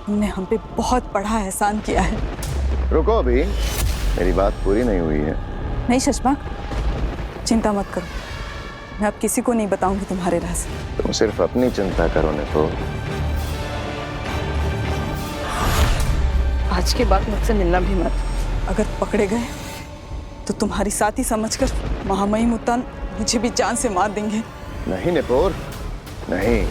तुमने हम पे बहुत बड़ा एहसान किया है। रुको अभी, मेरी बात पूरी नहीं हुई है। नहीं शशमाक, चिंता मत करो, मैं अब किसी को नहीं बताऊंगी तुम्हारे राज। तुम सिर्फ अपनी चिंता करो निपो। आज के बाद मुझसे मिलना भी मत। अगर पकड़े गए तो तुम्हारी साथी समझकर महामहिम उत्तान मुझे भी जान से मार देंगे। नहीं निपोर, नहीं।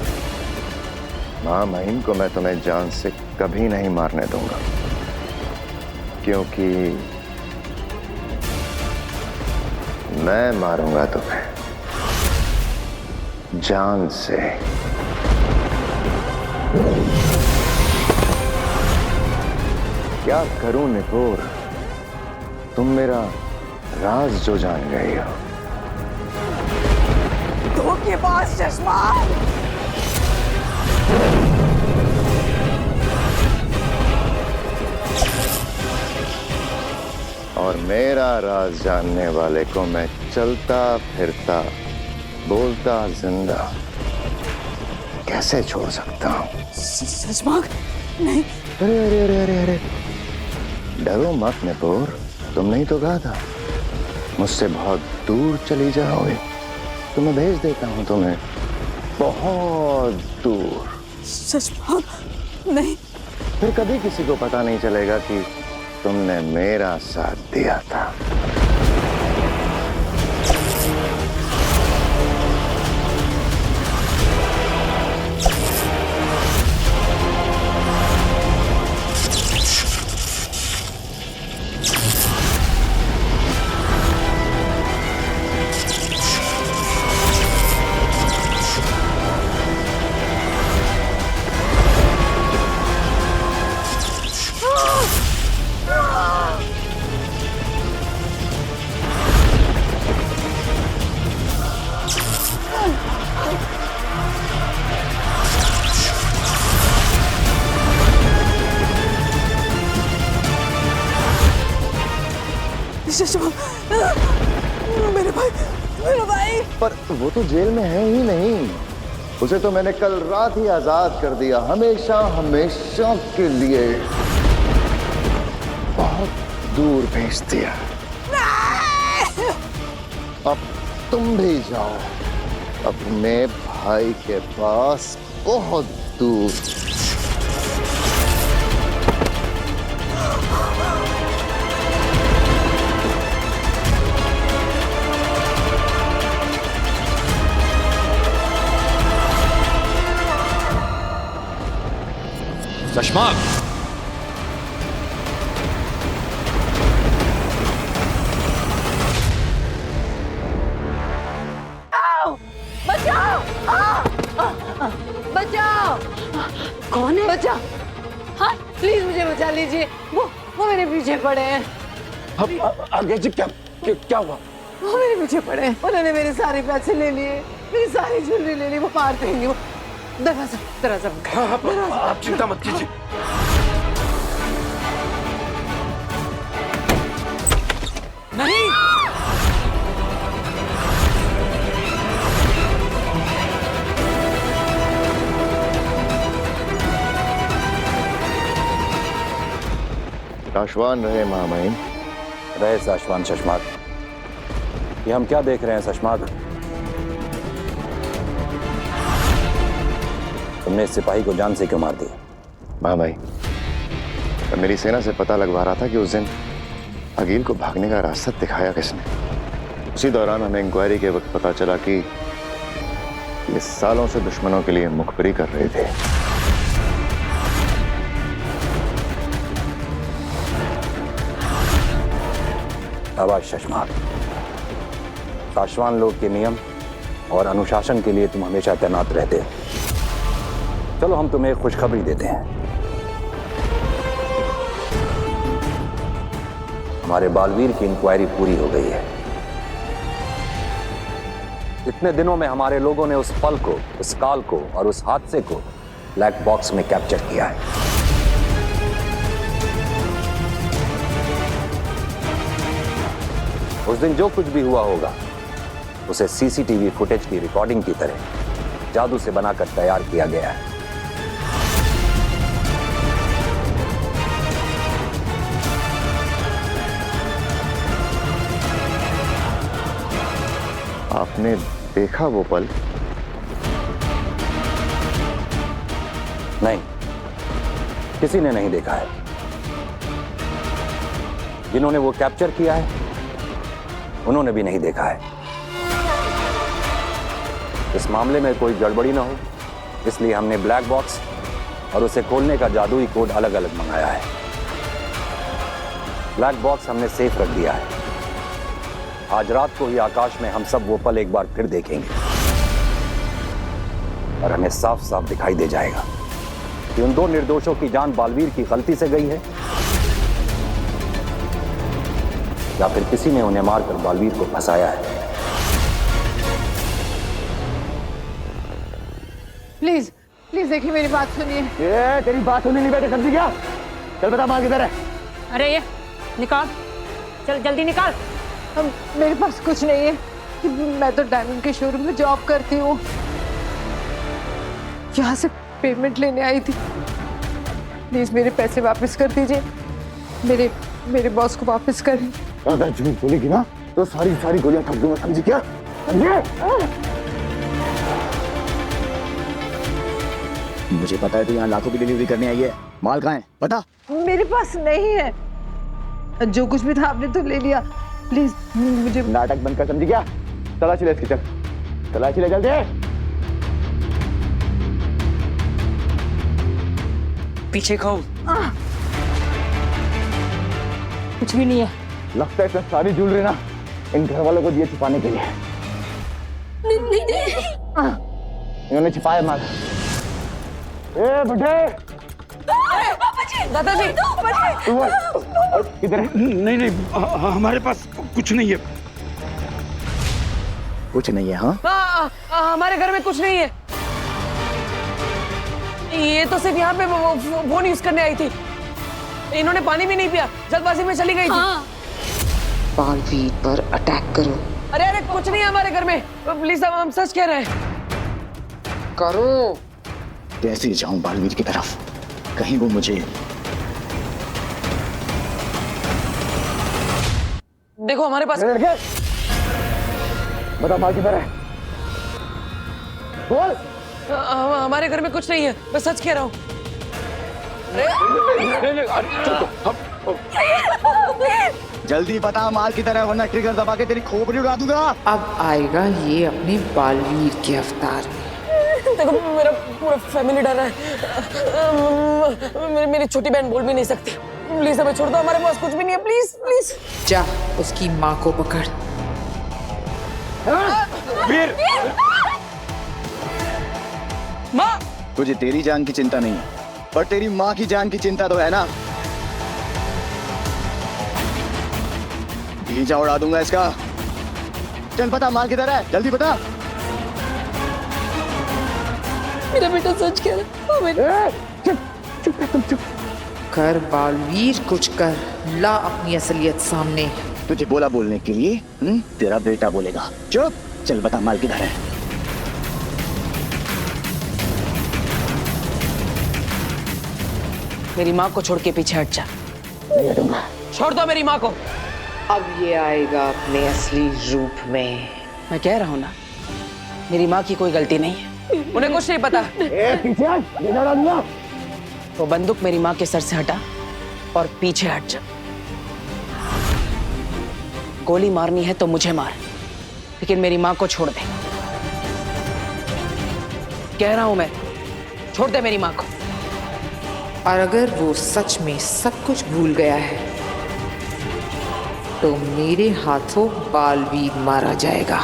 मां महिम को मैं तुम्हें जान से कभी नहीं मारने दूंगा, क्योंकि मैं मारूंगा तुम्हें जान से। क्या करूं निपोर, तुम मेरा राज जो जान गई हो। धोखेबाज शशमाक! और मेरा राज जानने वाले को मैं चलता फिरता बोलता जिंदा कैसे छोड़ सकता हूँ। शशमाक नहीं। अरे अरे अरे अरे अरे, डरो मत निपोर, तुमने ही तो कहा था मुझसे बहुत दूर चली जाओगे, तो मैं भेज देता हूँ तुम्हें बहुत दूर। शशमाक नहीं। फिर कभी किसी को पता नहीं चलेगा कि तुमने मेरा साथ दिया था। मेरे भाई, मेरे भाई। पर वो तो जेल में है ही नहीं, उसे तो मैंने कल रात ही आजाद कर दिया, हमेशा हमेशा के लिए बहुत दूर भेज दिया। अब तुम भी जाओ अपने भाई के पास बहुत दूर। शशमाक! बचाओ! बचाओ! कौन है? बचाओ! हाँ, प्लीज मुझे बचा लीजिए। वो मेरे पीछे पड़े हैं। आगे जी, क्या हुआ? वो मेरे पीछे पड़े हैं। उन्होंने मेरे सारे पैसे ले लिए, मेरी सारी ज्वेलरी ले ली। वो मार देंगे। वो दरवाजा आप चिंता मत कीजिए। नहीं। साशवान रहे महामहिम। रहे साशवान शशमाक। ये हम क्या देख रहे हैं शशमाक? तुमने इस सिपाही को जान से क्यों मार दिया? महामहिम, तो मेरी सेना से पता लगवा रहा था कि उस दिन अकील को भागने का रास्ता दिखाया किसने। उसी दौरान हमें इंक्वायरी के वक्त पता चला कि ये सालों से दुश्मनों के लिए मुखबरी कर रहे थे। शाबाश शशमाक। साशवान लोग के नियम और अनुशासन के लिए तुम हमेशा तैनात रहते हो। चलो हम तुम्हें एक खुशखबरी देते हैं। हमारे बालवीर की इंक्वायरी पूरी हो गई है। इतने दिनों में हमारे लोगों ने उस पल को, उस काल को और उस हादसे को ब्लैक बॉक्स में कैप्चर किया है। उस दिन जो कुछ भी हुआ होगा उसे सीसीटीवी फुटेज की रिकॉर्डिंग की तरह जादू से बनाकर तैयार किया गया है। आपने देखा वो पल? नहीं, किसी ने नहीं देखा है। जिन्होंने वो कैप्चर किया है उन्होंने भी नहीं देखा है। इस मामले में कोई गड़बड़ी ना हो इसलिए हमने ब्लैक बॉक्स और उसे खोलने का जादुई कोड अलग अलग मंगाया है। ब्लैक बॉक्स हमने सेफ रख दिया है। आज रात को ही आकाश में हम सब वो पल एक बार फिर देखेंगे और हमें साफ साफ दिखाई दे जाएगा कि उन दो निर्दोषों की जान बालवीर की गलती से गई है या फिर किसी ने उन्हें मारकर बालवीर को फंसाया है। प्लीज प्लीज देखिए, मेरी बात सुनिए। ये तेरी बात सुनी नहीं बेटे, समझी क्या? चल बता माल किधर है? अरे ये निकाल, चल जल्दी निकाल। मेरे पास कुछ नहीं है। मैं तो डायमंड के शोरूम में जॉब करती हूँ। यहाँ से पेमेंट लेने आई थी। प्लीज मेरे पैसे वापस कर दीजिए। मेरे बॉस को वापस करें। अगर झूठ बोलेगी ना तो सारी गोलियां ठोक दूंगा, समझी क्या? मुझे पता है तू यहाँ लाखों की डिलीवरी करने आई है। माल कहाँ है पता? मेरे पास नहीं है। जो कुछ भी था आपने तो ले लिया। प्लीज मुझे नाटक बंद कर, समझी क्या? तलाशी ले इसकी, चल तलाशी ले जल्दी। पीछे खाओ। कुछ भी नहीं है। लगता है इसमें सारी ज्वेलरी ना इन घर वालों को दिए छुपाने के लिए। इन्होंने छुपाया माल। ए बेटे, दादाजी किधर है? नहीं हमारे पास कुछ नहीं है। कुछ नहीं है? हाँ हमारे घर में कुछ नहीं है। ये तो सिर्फ यहाँ पे फोन यूज करने आई थी। इन्होंने पानी भी नहीं पिया, जल्दबाजी में चली गई थी। बालवीर पर अटैक करो। अरे कुछ नहीं है हमारे घर में। प्लीज हम सच कह रहे हैं। करो। कैसे जाऊं बालवीर की तरफ? कहीं वो मुझे देखो हमारे पास। बता माल किधर है? बोल। हमारे घर में कुछ नहीं है, मैं सच कह रहा हूँ। जल्दी बता माल की तरह, वरना ट्रिगर दबा के तेरी खोपड़ी उड़ा दूंगा। अब आएगा ये अपने बालवीर के अवतार में। देखो मेरा पूरा फैमिली डरा है। मेरी छोटी बहन बोल भी नहीं सकती। प्लीज हमें छोड़ दो, हमारे पास कुछ भी नहीं है। प्लीज प्लीज जा उसकी माँ को पकड़। वीर! माँ! तुझे तेरी जान की चिंता नहीं है, पर तेरी माँ की जान की चिंता तो है ना। भीजा उड़ा दूंगा इसका। चल बता माल किधर है, जल्दी बता। मेरा बेटा सच कह रहा है। चुप। कर बालवीर, कुछ कर, ला अपनी असलियत सामने। तुझे बोला बोलने के लिए तेरा बेटा बोलेगा। चुप। चल बता माल किधर है। मेरी माँ को छोड़ के पीछे हट जा। नहीं हटूंगा। छोड़ दो मेरी माँ को। अब ये आएगा अपने असली रूप में। मैं कह रहा हूँ ना, मेरी माँ की कोई गलती नहीं है। उन्हें कुछ नहीं पता। पीछे हट, बिना डालूंगा। वो बंदूक मेरी माँ के सर से हटा और पीछे हट जा। गोली मारनी है तो मुझे मार, लेकिन मेरी माँ को छोड़ दे। कह रहा हूं मैं, छोड़ दे मेरी माँ को। और अगर वो सच में सब कुछ भूल गया है तो मेरे हाथों बालवीर मारा जाएगा।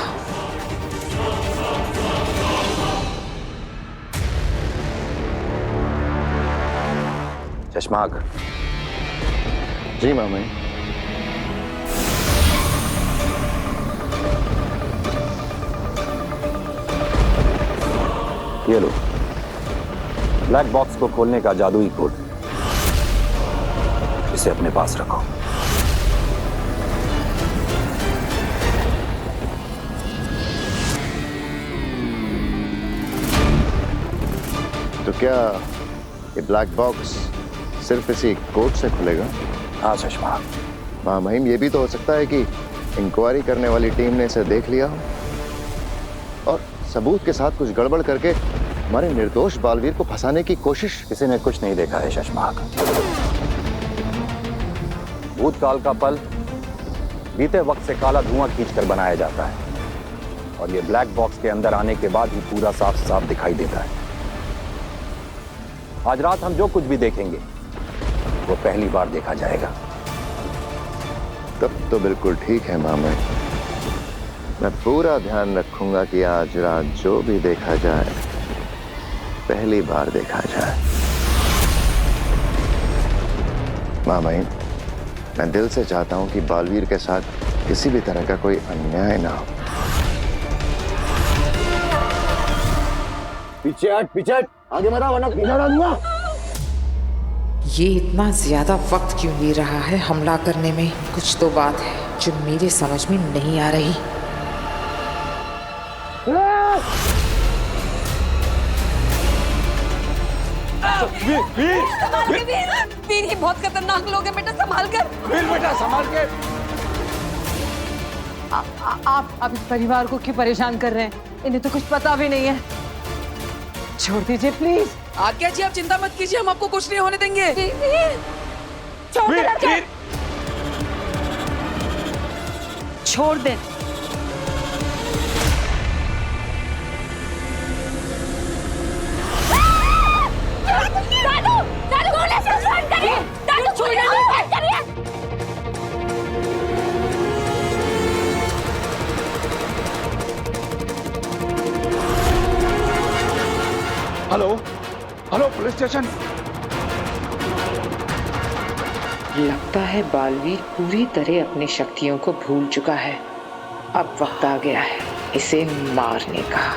चश्माक। जी मामा। ये लो ब्लैक बॉक्स को खोलने का जादुई कोड। इसे अपने पास रखो। तो क्या ये ब्लैक बॉक्स सिर्फ इसी कोड से खुलेगा? हाँ चश्मा। हाँ महिम, ये भी तो हो सकता है कि इंक्वायरी करने वाली टीम ने इसे देख लिया हो सबूत के साथ कुछ गड़बड़ करके हमारे निर्दोष बालवीर को फंसाने की कोशिश। किसी ने कुछ नहीं देखा है शशमाक। भूतकाल का पल बीते वक्त से काला धुआं खींचकर बनाया जाता है और ये ब्लैक बॉक्स के अंदर आने के बाद ही पूरा साफ साफ दिखाई देता है। आज रात हम जो कुछ भी देखेंगे वो पहली बार देखा जाएगा। तब तो बिल्कुल ठीक है मामा, मैं पूरा ध्यान रखूंगा कि आज रात जो भी देखा जाए पहली बार देखा जाए। मामा, मैं दिल से चाहता हूं कि बालवीर के साथ किसी भी तरह का कोई अन्याय ना हो। पीछे हट, आगे मत आ वरना पीछे हटा दूंगा। ये इतना ज्यादा वक्त क्यों ले रहा है हमला करने में? कुछ तो बात है जो मेरे समझ में नहीं आ रही। वीर ये बहुत खतरनाक लोग हैं बेटा, संभाल कर। वीर बेटा संभाल के। आप इस परिवार को क्यों परेशान कर रहे हैं? इन्हें तो कुछ पता भी नहीं है। छोड़ दीजिए प्लीज। आज्ञा जी, आप चिंता मत कीजिए, हम आपको कुछ नहीं होने देंगे। छोड़ दे। Hello hello, police station. लगता है बालवीर पूरी तरह अपनी शक्तियों को भूल चुका है। अब वक्त आ गया है इसे मारने का।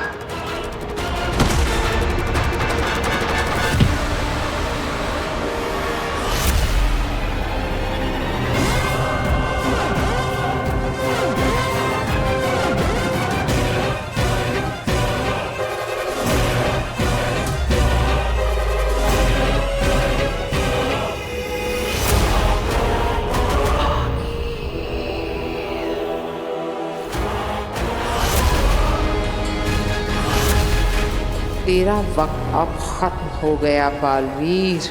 तेरा वक्त अब खत्म हो गया बालवीर।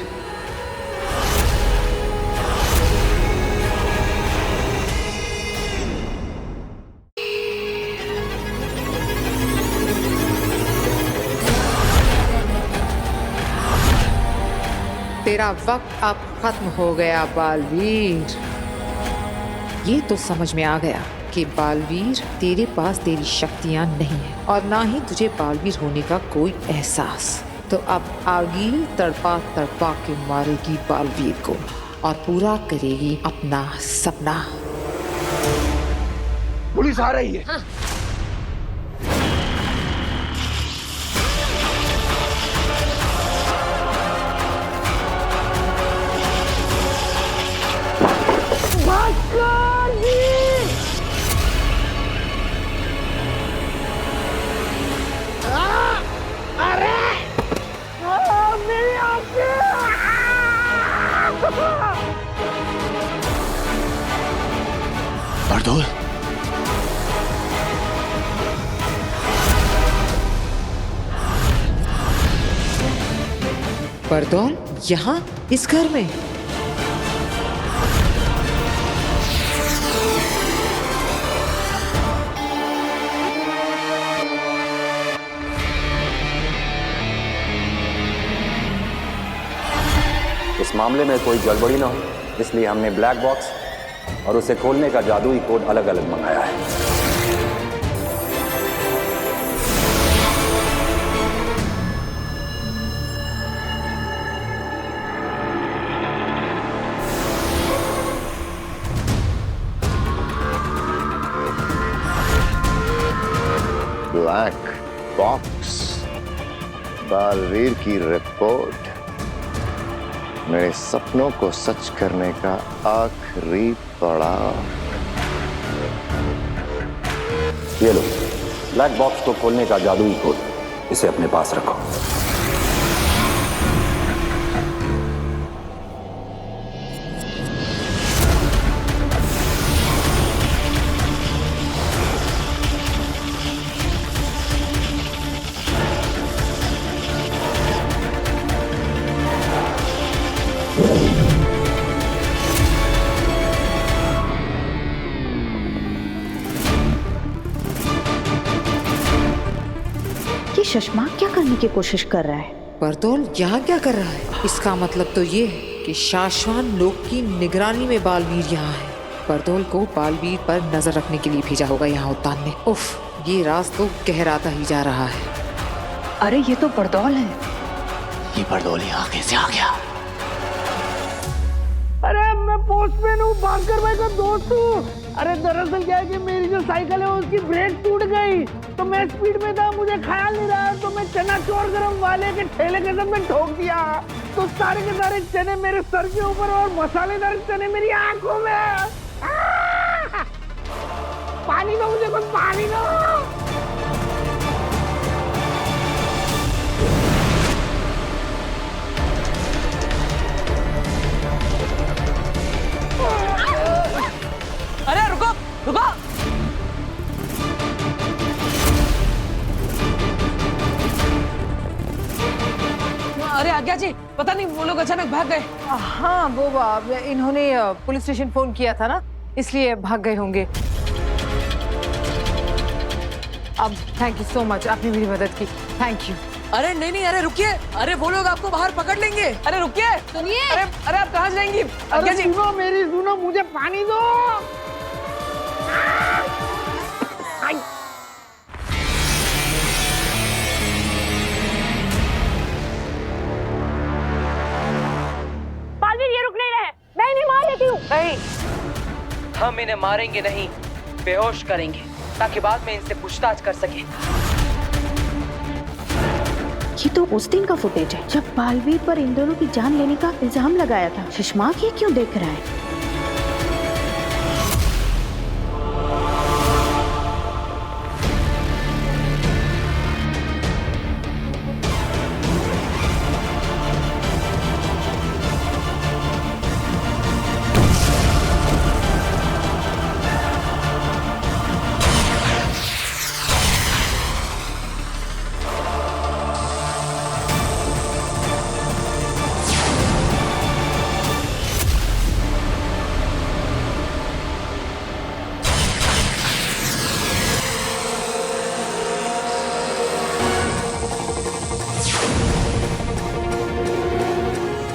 तेरा वक्त अब खत्म हो गया बालवीर। ये तो समझ में आ गया कि बालवीर तेरे पास तेरी शक्तियां नहीं है और ना ही तुझे बालवीर होने का कोई एहसास। तो अब आगील तड़पा तड़पा के मारेगी बालवीर को और पूरा करेगी अपना सपना। पुलिस आ रही है। हाँ। बारदोल, बारदोल यहाँ इस घर में? इस मामले में कोई गड़बड़ी ना हो, इसलिए हमने ब्लैक बॉक्स और उसे खोलने का जादुई कोड अलग अलग मंगाया है। ब्लैक बॉक्स, बालवीर की रिपोर्ट, मेरे सपनों को सच करने का आखिरी पड़ाव। ये लो ब्लैक बॉक्स को खोलने का जादुई कोड, इसे अपने पास रखो। शशमाक क्या करने की कोशिश कर रहा है? बरदौल यहाँ क्या कर रहा है? इसका मतलब तो ये है कि शाश्वान लोक की निगरानी में बालवीर यहाँ है। बरदौल को बालवीर पर नजर रखने के लिए भेजा होगा यहाँ उत्तान ने। उफ, ये राज तो गहराता ही जा रहा है। अरे ये तो बरदौल है। ये बरदौल यहाँ कैसे आ गया? अरे मैं पोस्टमैन हूँ, भास्कर भाई का दोस्त हूँ। अरे दरअसल क्या है कि मेरी जो साइकिल है उसकी ब्रेक टूट गई, तो मैं स्पीड में था, मुझे ख्याल नहीं रहा, तो मैं चना चोर गरम वाले के ठेले के साथ में ठोक दिया। तो सारे के सारे चने मेरे सर के ऊपर और मसालेदार चने मेरी आंखों में। पानी दो मुझे, कुछ पानी दो। अरे रुको रुको। अरे आज्ञा जी, पता नहीं वो लोग अचानक भाग गए। हाँ वो इन्होंने पुलिस स्टेशन फोन किया था ना, इसलिए भाग गए होंगे। अब थैंक यू सो मच, आपने मेरी मदद की, थैंक यू। अरे नहीं नहीं, अरे रुकिए, अरे वो लोग आपको बाहर पकड़ लेंगे। अरे रुकिए, सुनिए। अरे आप कहाँ जाएंगी? आज्ञा जी सुनो, मेरी सुनो, मुझे पानी दो। बालवीर ये रुक नहीं रहे, मैं इन्हें मार लेती हूँ। नहीं, हम इन्हें मारेंगे नहीं, बेहोश करेंगे ताकि बाद में इनसे पूछताछ कर सके। ये तो उस दिन का फुटेज है जब बालवीर पर इन दोनों की जान लेने का इल्जाम लगाया था। शशमाक ये क्यों देख रहा है?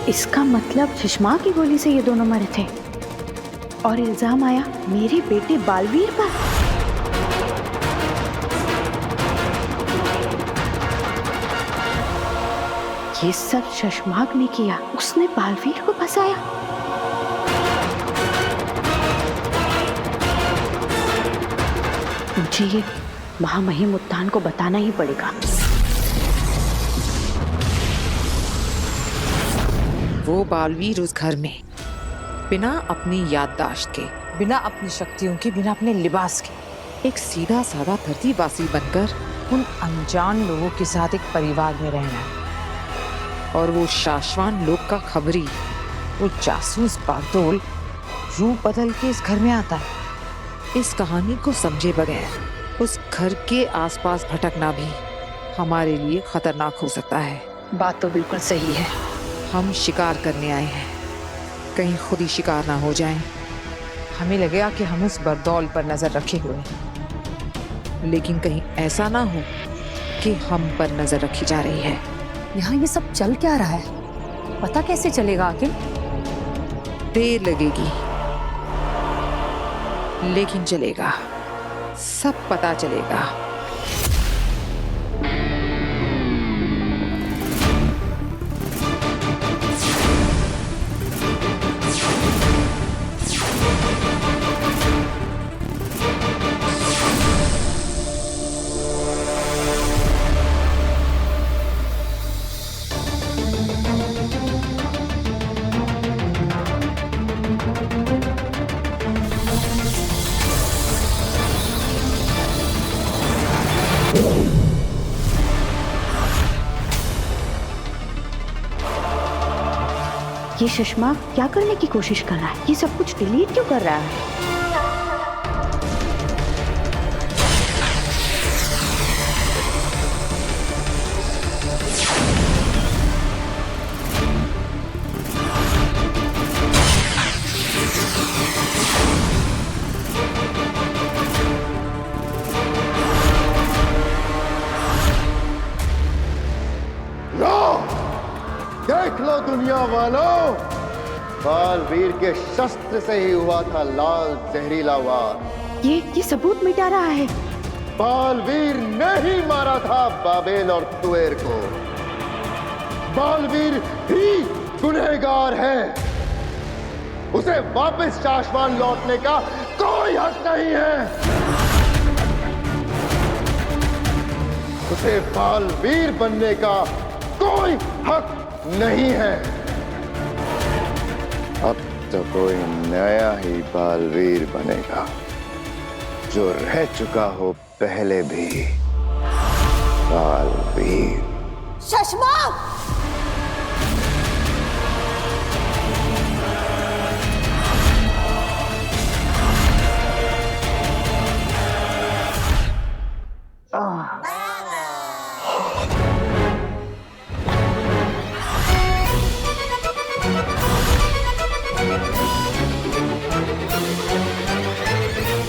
इसका मतलब शशमाक की गोली से ये दोनों मरे थे और इल्जाम आया मेरे बेटे बालवीर पर। ये सब शशमाक ने किया, उसने बालवीर को फंसाया। मुझे ये महामहिम उत्तान को बताना ही पड़ेगा। वो बालवीर उस घर में बिना अपनी याददाश्त के, बिना अपनी शक्तियों के, बिना अपने लिबास के, एक सीधा साधा धरतीवासी बनकर उन अनजान लोगों के साथ एक परिवार में रहना है। और वो शाश्वान लोक का खबरी, वो जासूस बागडोल रूप बदल के इस घर में आता है। इस कहानी को समझे बगैर उस घर के आसपास भटकना भी हमारे लिए खतरनाक हो सकता है। बात तो बिल्कुल सही है। हम शिकार करने आए हैं, कहीं खुद ही शिकार ना हो जाएं। हमें लगेगा कि हम उस बरदौल पर नजर रखे हुए हैं, लेकिन कहीं ऐसा ना हो कि हम पर नजर रखी जा रही है। यहाँ ये सब चल क्या रहा है, पता कैसे चलेगा आखिर? देर लगेगी लेकिन चलेगा, सब पता चलेगा। ये शशमाक क्या करने की कोशिश कर रहा है? ये सब कुछ डिलीट क्यों कर रहा है? बालवीर के शस्त्र से ही हुआ था लाल जहरीला वार। ये सबूत मिटा रहा है। बालवीर ने ही मारा था बाबेल और तुएर को। बालवीर ही गुनहगार है। उसे वापस शाश्वान लौटने का कोई हक नहीं है। उसे बालवीर बनने का कोई हक नहीं है। अब तो कोई नया ही बालवीर बनेगा जो रह चुका हो पहले भी बालवीर। शशमाक!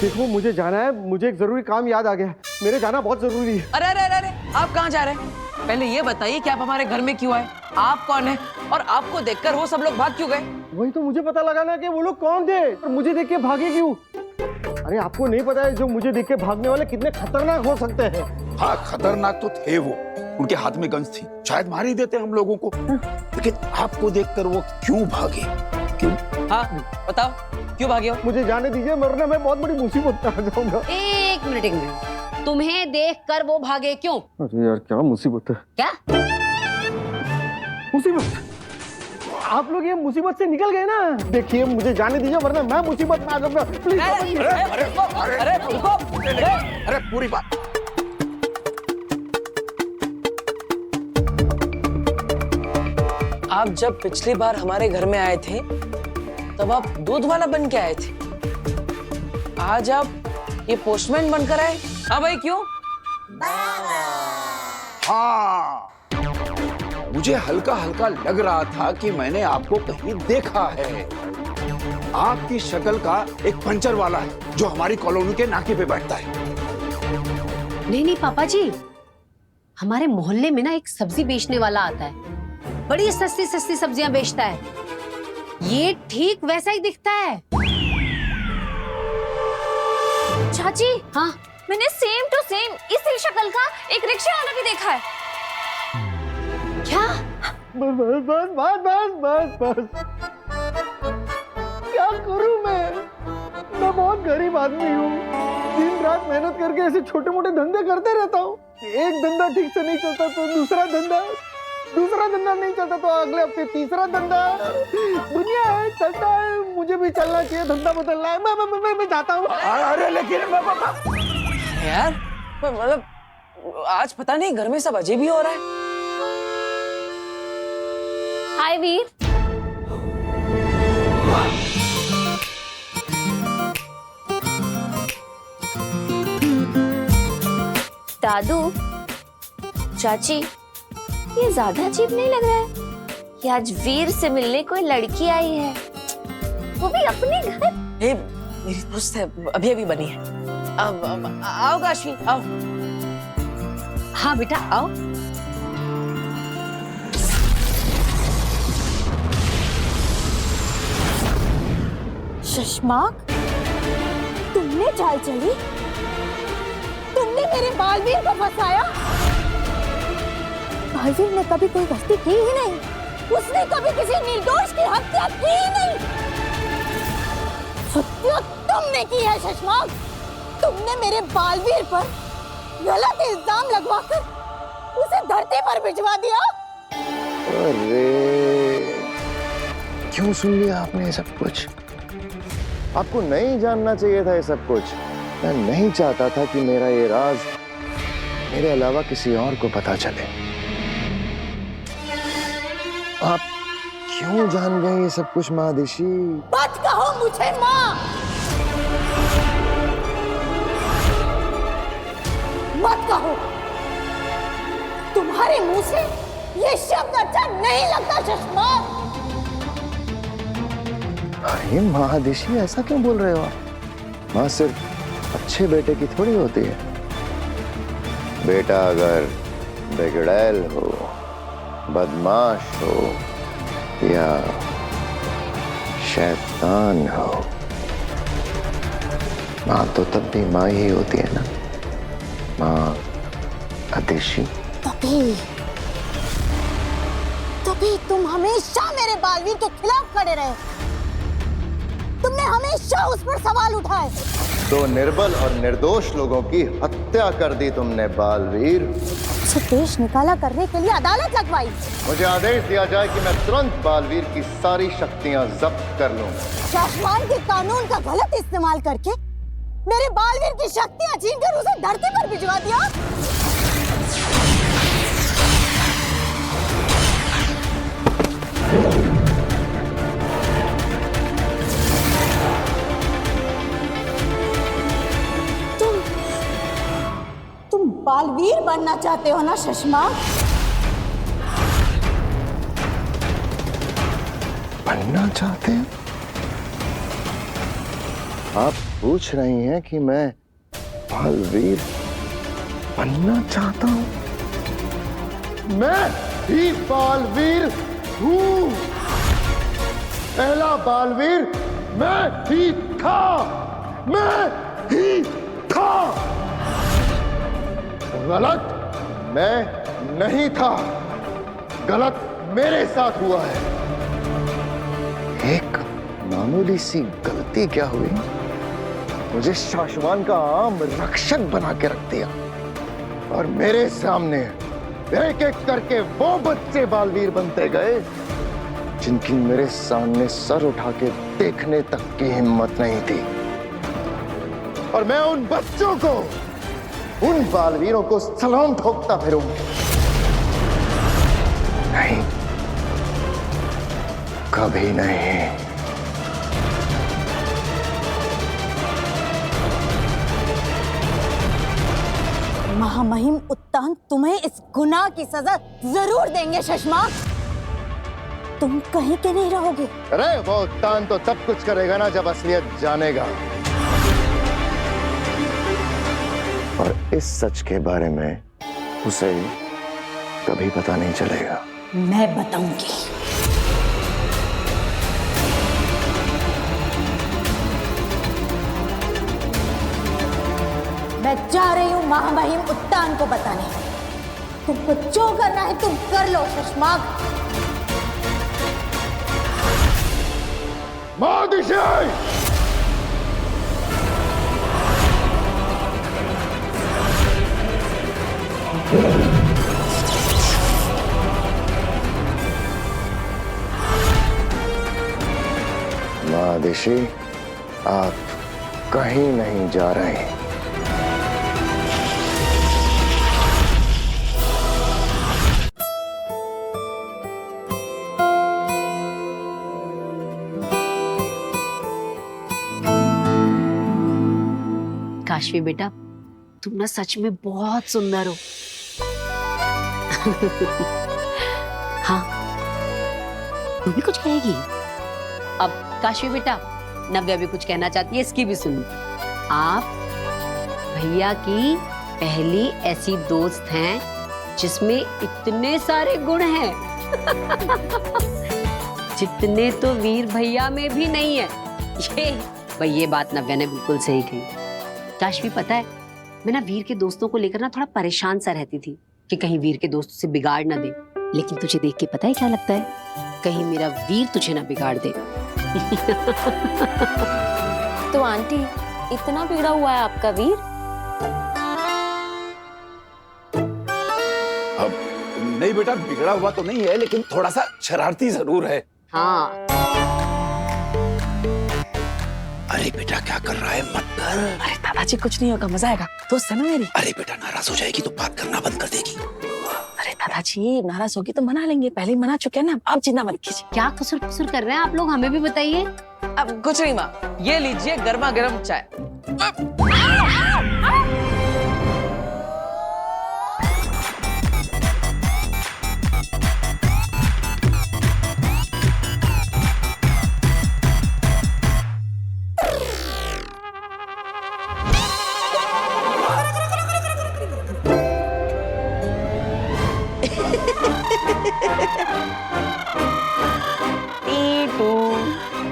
देखो मुझे जाना है, मुझे एक जरूरी काम याद आ गया। मेरे जाना बहुत जरूरी है। अरे अरे अरे अरे, आप कहाँ जा रहे हैं? पहले ये बताइए कि आप हमारे घर में क्यों आए? आप कौन हैं? और आपको देखकर वो सब लोग भाग क्यों गए? वही तो मुझे पता लगाना कि वो लोग कौन थे और मुझे देख के भागे क्यों। अरे आपको नहीं पता है जो मुझे देख के भागने वाले कितने खतरनाक हो सकते हैं। हाँ, खतरनाक तो थे वो। उनके हाथ में गन्स थी, शायद मार ही देते हम लोगों को। लेकिन आपको देखकर वो क्यों भागे? क्यों? हाँ बताओ, क्यों भागे हो? मुझे जाने दीजिए, वरना मैं बहुत बड़ी मुसीबत में आ जाऊंगा। एक मिनट, तुम्हें देखकर वो भागे क्यों? अरे यार क्या मुसीबत है। क्या मुसीबत? आप लोग ये मुसीबत से निकल गए ना। देखिए मुझे जाने दीजिए, वरना मैं मुसीबत में आ जाऊंगा। प्लीज। अरे पूरी बात। आप जब पिछली बार हमारे घर में आए थे तब आप दूध वाला बन के आए थे। आज आप ये पोस्टमैन बनकर आए। हाँ भाई, क्यों? हाँ, मुझे हल्का हल्का लग रहा था कि मैंने आपको कहीं देखा है। आपकी शक्ल का एक पंचर वाला है जो हमारी कॉलोनी के नाके पे बैठता है। नहीं पापा जी, हमारे मोहल्ले में ना एक सब्जी बेचने वाला आता है। बड़ी सस्ती सस्ती सब्जियां बेचता है। ये ठीक वैसा ही दिखता है। चाची, हाँ, मैंने सेम टू सेम इसी शक्ल का एक रिक्शा वाला भी देखा है। क्या? बस बस बस बस बस बस। क्या करूं मैं बहुत गरीब आदमी हूँ। दिन रात मेहनत करके ऐसे छोटे मोटे धंधे करते रहता हूँ। एक धंधा ठीक से नहीं चलता तो दूसरा धंधा नहीं चलता तो अगले हफ्ते तीसरा धंधा। दुनिया है, चलता है, मुझे भी चलना चाहिए, धंधा बदलना है। मैं जाता हूँ। अरे लेकिन यार मतलब आज पता नहीं घर में सब अजीब ही हो रहा है। हाय वीर। दादू, चाची, ये ज्यादा अजीब नहीं लग रहा है कि आज वीर से मिलने कोई लड़की आई है, वो भी अपने घर? मेरी दोस्त है, अभी अभी बनी है। आओ काशी, आओ। हाँ बेटा आओ। शशमाक, तुमने चाल चली? तुमने मेरे बालवीर को फंसाया? बालवीर ने कभी कोई गलती की ही नहीं। उसने कभी किसी निर्दोष की हत्या की ही नहीं। हत्या तुमने की है शशमाक। तुमने मेरे बालवीर पर गलत इल्जाम लगवाकर उसे धरती पर भिजवा दिया। अरे क्यों सुन लिया आपने ये सब कुछ? आपको नहीं जानना चाहिए था ये सब कुछ। मैं नहीं चाहता था कि मेरा ये राज मेरे अलावा किसी और को पता चले। आप क्यों जान गए ये सब कुछ महादिशी? मत कहो मुझे माँ, मत कहो। तुम्हारे मुंह से ये शब्द अच्छा नहीं लगता शशमाक। अरे महादिशी ऐसा क्यों बोल रहे हो आप? माँ सिर्फ अच्छे बेटे की थोड़ी होती है। बेटा अगर बिगड़ैल हो, बदमाश हो या शैतान हो। माँ तो तब भी माँ ही होती है ना, माँ आदेशी। तभी तुम हमेशा मेरे बालवीर के खिलाफ खड़े रहे। तुमने हमेशा उस पर सवाल उठाए। तो निर्बल और निर्दोष लोगों की हत्या कर दी तुमने बालवीर। उसे देश निकाला करने के लिए अदालत लगवाई। मुझे आदेश दिया जाए कि मैं तुरंत बालवीर की सारी शक्तियां जब्त कर लूं। शासमान के कानून का गलत इस्तेमाल करके मेरे बालवीर की शक्तियां छीनकर उसे धरती पर भिजवा दिया। तुम बालवीर बनना चाहते हो ना शशमाक? बनना चाहते हैं? आप पूछ रही हैं कि मैं बालवीर बनना चाहता हूं? मैं ही बालवीर हूं। पहला बालवीर मैं ही था। मैं ही था। गलत मैं नहीं था। गलत मेरे साथ हुआ है। एक मामूली सी गलती क्या हुई, मुझे शासमान का आम रक्षक बना के रख दिया और मेरे सामने एक एक करके वो बच्चे बालवीर बनते गए जिनकी मेरे सामने सर उठा के देखने तक की हिम्मत नहीं थी। और मैं उन बच्चों को, उन बालवीरों को सलाम ठोकता फिरूंगा। नहीं, कभी नहीं। महामहिम उत्तान तुम्हें इस गुनाह की सजा जरूर देंगे शशमाक। तुम कहीं के नहीं रहोगे। अरे वो उत्तान तो तब कुछ करेगा ना जब असलियत जानेगा। और इस सच के बारे में उसे कभी पता नहीं चलेगा। मैं बताऊंगी। मैं जा रही हूँ महामहिम उत्तान को बताने। तुमको जो करना है तुम कर लो शशमाक। महादिशी, आप कहीं नहीं जा रहे। काशवी बेटा, तुम ना सच में बहुत सुंदर हो। हाँ, तू भी कुछ कहेगी? अब काशवी बेटा, नव्या भी कुछ कहना चाहती है, इसकी भी सुनो। आप भैया की पहली ऐसी दोस्त हैं जिसमें इतने सारे गुण हैं जितने तो वीर भैया में भी नहीं है। ये बात नव्या ने बिल्कुल सही कही। काशवी, पता है, मैं ना वीर के दोस्तों को लेकर ना थोड़ा परेशान सा रहती थी कि कहीं वीर के दोस्तों से बिगाड़ ना दे। लेकिन तुझे देख के पता है क्या लगता है? कहीं मेरा वीर तुझे ना बिगाड़ दे। तो आंटी, इतना बिगड़ा हुआ है आपका वीर? अब नहीं बेटा, बिगड़ा हुआ तो नहीं है, लेकिन थोड़ा सा शरारती जरूर है। हाँ। अरे बेटा, क्या कर रहा है? मत कर। अरे दादाजी, कुछ नहीं होगा, मजा आएगा। दोस्त है ना मेरी। अरे बेटा, नाराज हो जाएगी तो बात करना बंद कर देगी। अरे दादाजी, नाराज होगी तो मना लेंगे, पहले ही मना चुके हैं ना, आप चिंता मत कीजिए। क्या कसूर कसूर कर रहे हैं आप लोग, हमें भी बताइए। अब कुछ नहीं माँ, ये लीजिए गर्मा गर्म चाय।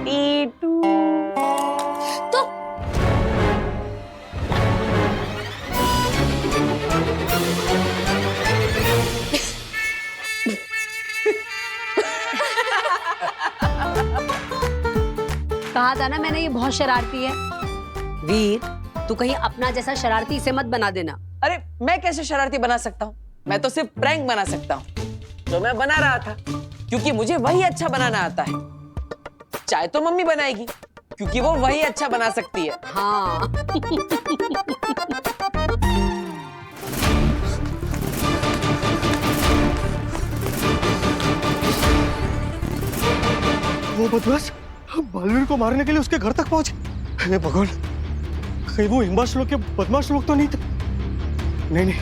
टीटू। तो कहा था ना मैंने, ये बहुत शरारती है। वीर, तू कहीं अपना जैसा शरारती इसे मत बना देना। अरे मैं कैसे शरारती बना सकता हूँ? मैं तो सिर्फ प्रैंक बना सकता हूँ, जो मैं बना रहा था, क्योंकि मुझे वही अच्छा बनाना आता है। चाय तो मम्मी बनाएगी, क्योंकि वो वही अच्छा बना सकती है। हाँ। वो बदमाश बालवीर को मारने के लिए उसके घर तक पहुंचे। हे भगवान, कहीं वो हिम्बाश लोग के बदमाश लोग तो नहीं थे? नहीं,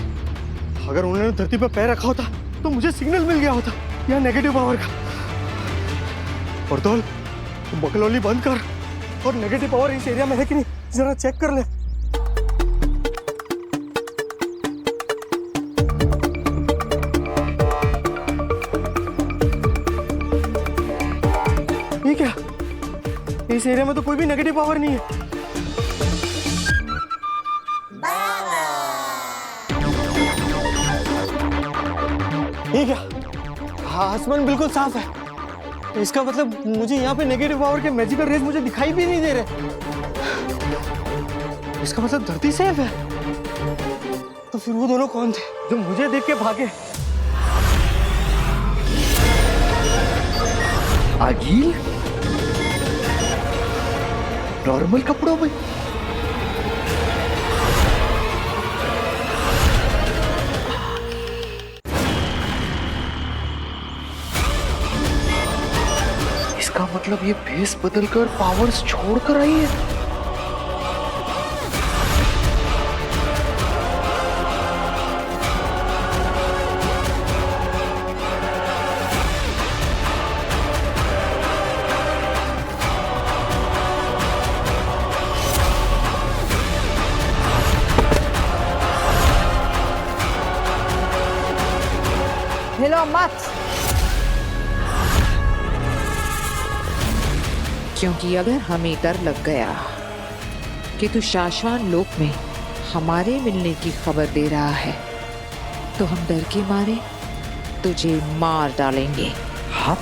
अगर उन्होंने धरती पर पैर रखा होता तो मुझे सिग्नल मिल गया होता या नेगेटिव पावर का। पर्दौल, बकलौली बंद कर और नेगेटिव पावर इस एरिया में है कि नहीं जरा चेक कर ले। ये क्या, इस एरिया में तो कोई भी नेगेटिव पावर नहीं है। ये क्या, आसमान बिल्कुल साफ है। इसका मतलब मुझे यहाँ पे नेगेटिव पावर के मैजिकल रेज मुझे दिखाई भी नहीं दे रहे। इसका मतलब धरती सेफ है। तो फिर वो दोनों कौन थे जो मुझे देख के भागे? आगिल नॉर्मल कपड़ों में। इसका मतलब ये भेस बदलकर पावर्स छोड़कर आई है। हिलो मत, क्योंकि अगर हमें डर लग गया कि तू शाश्वत लोक में हमारे मिलने की खबर दे रहा है, तो हम डर के मारे तुझे मार डालेंगे। हाँ,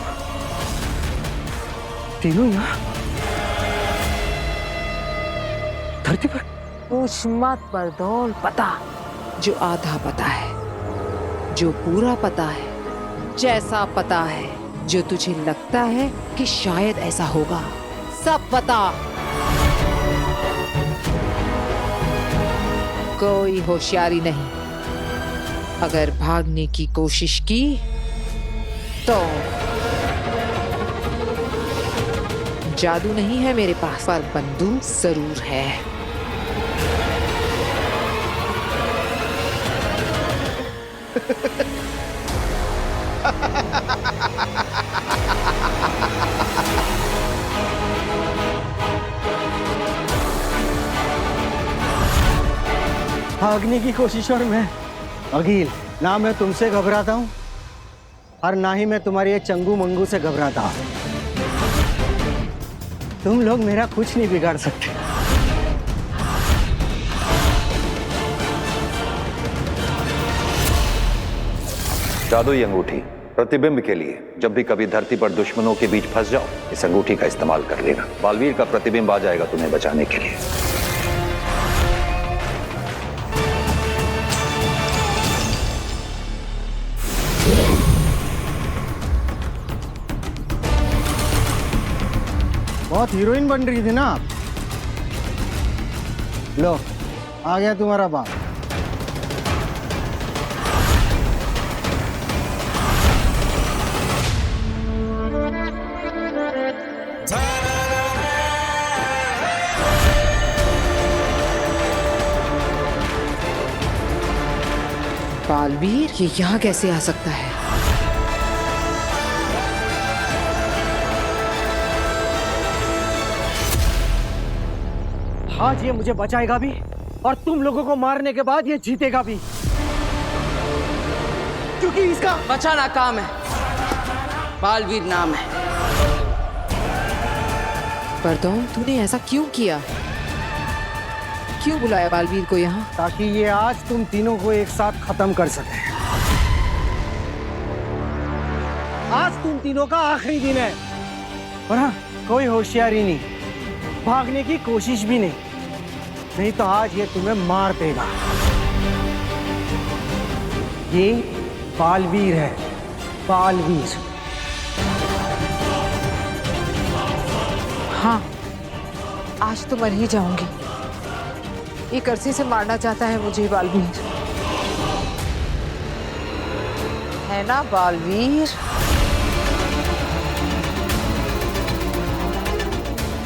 तीनों यहाँ धरती पर? पूछ मत पर्दौल, पता जो आधा पता है, जो पूरा पता है, जैसा पता है, जो तुझे लगता है कि शायद ऐसा होगा, सब पता। कोई होशियारी नहीं। अगर भागने की कोशिश की तो जादू नहीं है मेरे पास, पर बंदूक जरूर है। भागने की कोशिशों में अगिल, ना मैं तुमसे घबराता हूँ और ना ही मैं तुम्हारी ये चंगू मंगू से घबराता हूँ। तुम लोग मेरा कुछ नहीं बिगाड़ सकते। जादुई अंगूठी प्रतिबिंब के लिए जब भी कभी धरती पर दुश्मनों के बीच फंस जाओ, इस अंगूठी का इस्तेमाल कर लेना। बालवीर का प्रतिबिंब आ जाएगा तुम्हें बचाने के लिए। बहुत हीरोइन बन रही थी ना आप। लो, आ गया तुम्हारा बाप। बालवीर ये यहाँ कैसे आ सकता है? आज ये मुझे बचाएगा भी और तुम लोगों को मारने के बाद ये जीतेगा भी, क्योंकि इसका बचाना काम है, बालवीर नाम है। बरदौन, तूने ऐसा क्यों किया? क्यों बुलाया बालवीर को यहाँ? ताकि ये आज तुम तीनों को एक साथ खत्म कर सके। आज तुम तीनों का आखिरी दिन है, और हाँ, कोई होशियारी नहीं, भागने की कोशिश भी नहीं तो आज ये तुम्हें मार देगा। ये बालवीर है, बालवीर। हाँ, आज तो मर ही जाऊंगी। एक अरसे से मारना चाहता है मुझे बालवीर, है ना बालवीर?